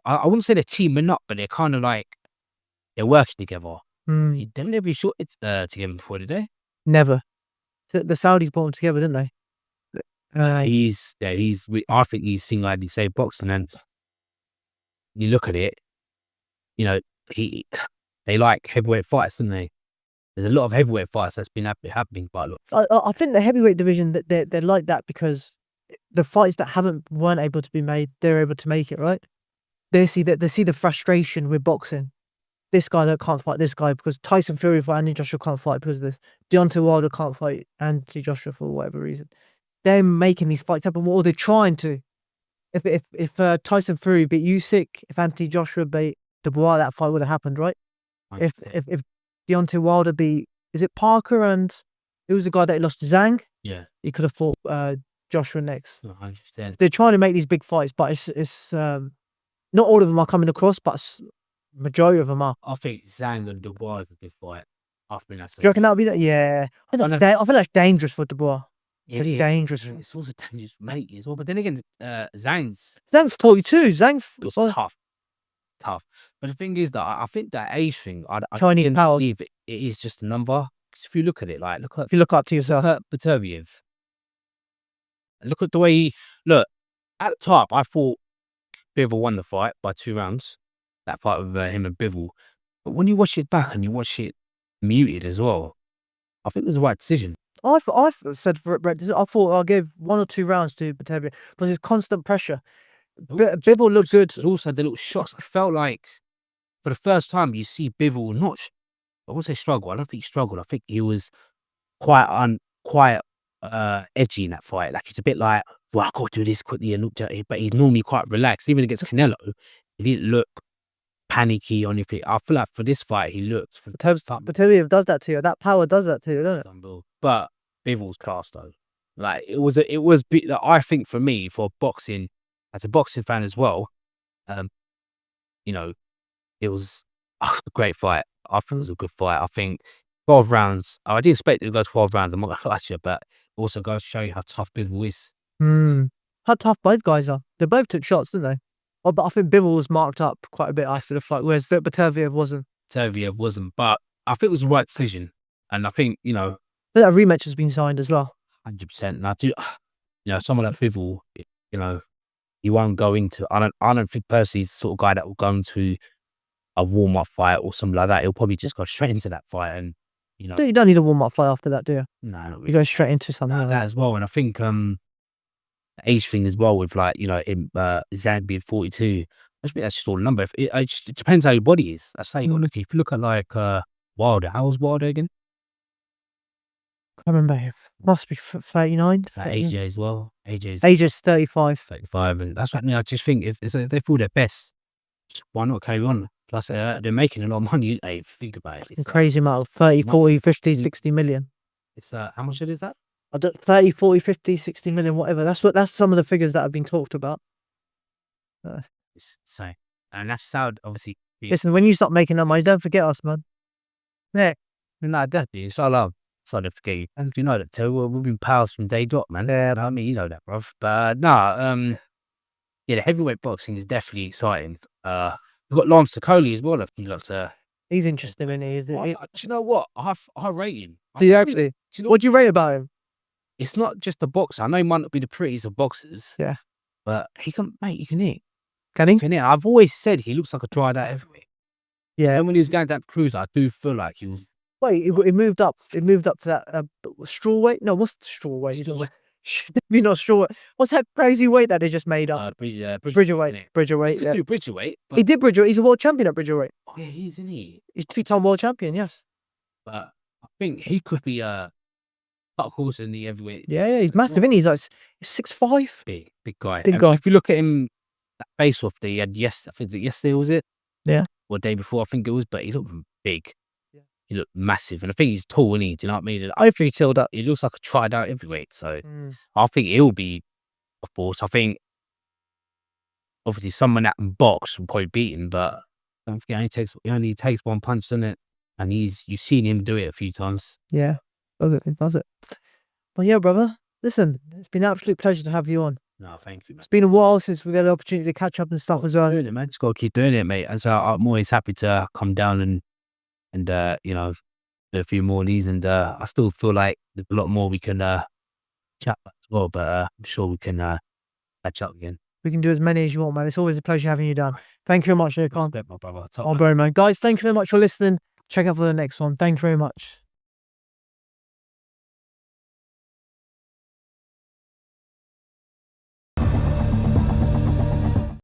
I wouldn't say they're teaming up, but they're kind of like, they're working together. They never be short together before, did they? Never. The Saudis brought them together, didn't they? I think he's seen like you say boxing, and you look at it, you know, they like heavyweight fights, don't they? There's a lot of heavyweight fights that's been happening, but look, I think the heavyweight division, that they're like that because the fights that weren't able to be made, they're able to make it, right? They see the frustration with boxing. This guy that can't fight this guy because Tyson Fury for Anthony Joshua can't fight because of this. Deontay Wilder can't fight Anthony Joshua for whatever reason. They're making these fights happen, or they're trying to. If Tyson Fury beat Usyk, if Anthony Joshua beat Dubois, that fight would have happened, right? If Deontay Wilder beat, is it Parker, and it was the guy that lost to Zhang? yeah, He could have fought Joshua next. 100%. They're trying to make these big fights, but it's not all of them are coming across, but majority of them are. I think Zhang and Dubois is a good fight. I think that's. Do you reckon that'll be that? Yeah, I feel that's dangerous for Dubois. It's dangerous. It's also dangerous for Mate as well. But then again, Zhang's 42. Zhang's tough. But the thing is that I think that age thing, I Chinese didn't power. believe it is just a number. Because if you look at it, like If you look up to yourself, look at Beterbiev. Look at the way look at the top. I thought Bivol won the fight by 2 rounds. That fight with him and Bivol. But when you watch it back and you watch it muted as well, I think it was the right decision. I said for Brett, I thought I'll give 1 or 2 rounds to Beterbiev because it's constant pressure. Bivol looked good. There's also the little shots. I felt like for the first time you see Bivol I won't say struggle. I don't think he struggled. I think he was quite edgy in that fight. Like he's a bit like, well, I got to do this quickly and looked at it, but he's normally quite relaxed. Even against Canelo, he didn't look panicky or anything. I feel like for this fight, he looked for the first time. Batavia does that to you. That power does that to you, doesn't it? But Bivol's class though. Like I think for me, for boxing, as a boxing fan as well, you know, it was a great fight. I think it was a good fight. I think 12 rounds. I didn't expect it to go 12 rounds. I'm not gonna lie to you, but it also goes to show you how tough Bivol is. How tough both guys are. They both took shots, didn't they? Oh, but I think Bivol was marked up quite a bit after the fight, whereas Batavia wasn't. Batavia wasn't, but I think it was the right decision. And I think, that rematch has been signed as well. 100%. And I do, someone like Bivol, he won't go into. I don't think personally he's the sort of guy that will go into a warm up fight or something like that. He'll probably just go straight into that fight, and You don't need a warm up fight after that, do you? No, not really. You go straight into something like that as well. And I think the age thing as well with Zan being 42. I think that's just all a number. It depends how your body is. I say, look, if you look at like Wilder, how was Wilder again? I remember. It must be 39. AJ as well. AJ's 35. 35, and that's what I just think if they feel their best, why not carry on? Plus, they're making a lot of money. Hey, think about it. It's crazy amount of 30, 40, 50, 60 million. It's how much is that? 30, 40, 50, 60 million, whatever. That's some of the figures that have been talked about. So, and that's how obviously. Listen, when you start making that money, don't forget us, man. Yeah, definitely. It's all love. So don't forget you. And you know that too. We've been pals from day dot, man. Yeah, I mean, you know that, bruv. But yeah, the heavyweight boxing is definitely exciting. We've got Lance Tokoli as well. I think he's interesting, isn't he? Do you know what? I rate him. Do you actually? What do you rate about him? It's not just the boxer. I know he might not be the prettiest of boxers. Yeah. But he can hit. Can he? Can hit. I've always said he looks like a dried out heavyweight. Yeah. And when he was going down to cruise, I do feel like he was. Wait, it moved up. It moved up to that straw weight. No, what's the straw weight? Maybe not straw weight. What's that crazy weight that they just made up? Bridgerweight. Bridgerweight. Yeah. Bridgerweight. He did Bridgerweight. He's a world champion at Bridgerweight. Oh yeah, he is, isn't he? He's 2-time world champion. Yes. But I think he could be dark horse in the heavyweight. Yeah, he's massive, isn't he? He's like 6'5". Big guy. Big guy. If you look at him, that face off he had I think yesterday was it? Yeah. Or the day before, I think it was. But he looked big. He looked massive, and I think he's tall, isn't he? Do you know what I mean? I think he's chilled up. He looks like a tried out heavyweight, so I think he'll be a force. I think obviously someone that can box will probably beat him, but don't forget he only takes one punch, doesn't it? And you've seen him do it a few times. Yeah, does it. Well, yeah, brother. Listen, it's been an absolute pleasure to have you on. No, thank you, man. It's been a while since we've had the opportunity to catch up and stuff as well. Doing it, man. Just gotta keep doing it, mate. And so I'm always happy to come down and do a few more of these, and I still feel like there's a lot more we can chat about as well, but I'm sure we can catch up again. We can do as many as you want, man. It's always a pleasure having you down. Thank you very much, Sher Khan. Respect, my brother. Oh, bro, man. Guys, thank you very much for listening. Check out for the next one. Thank you very much.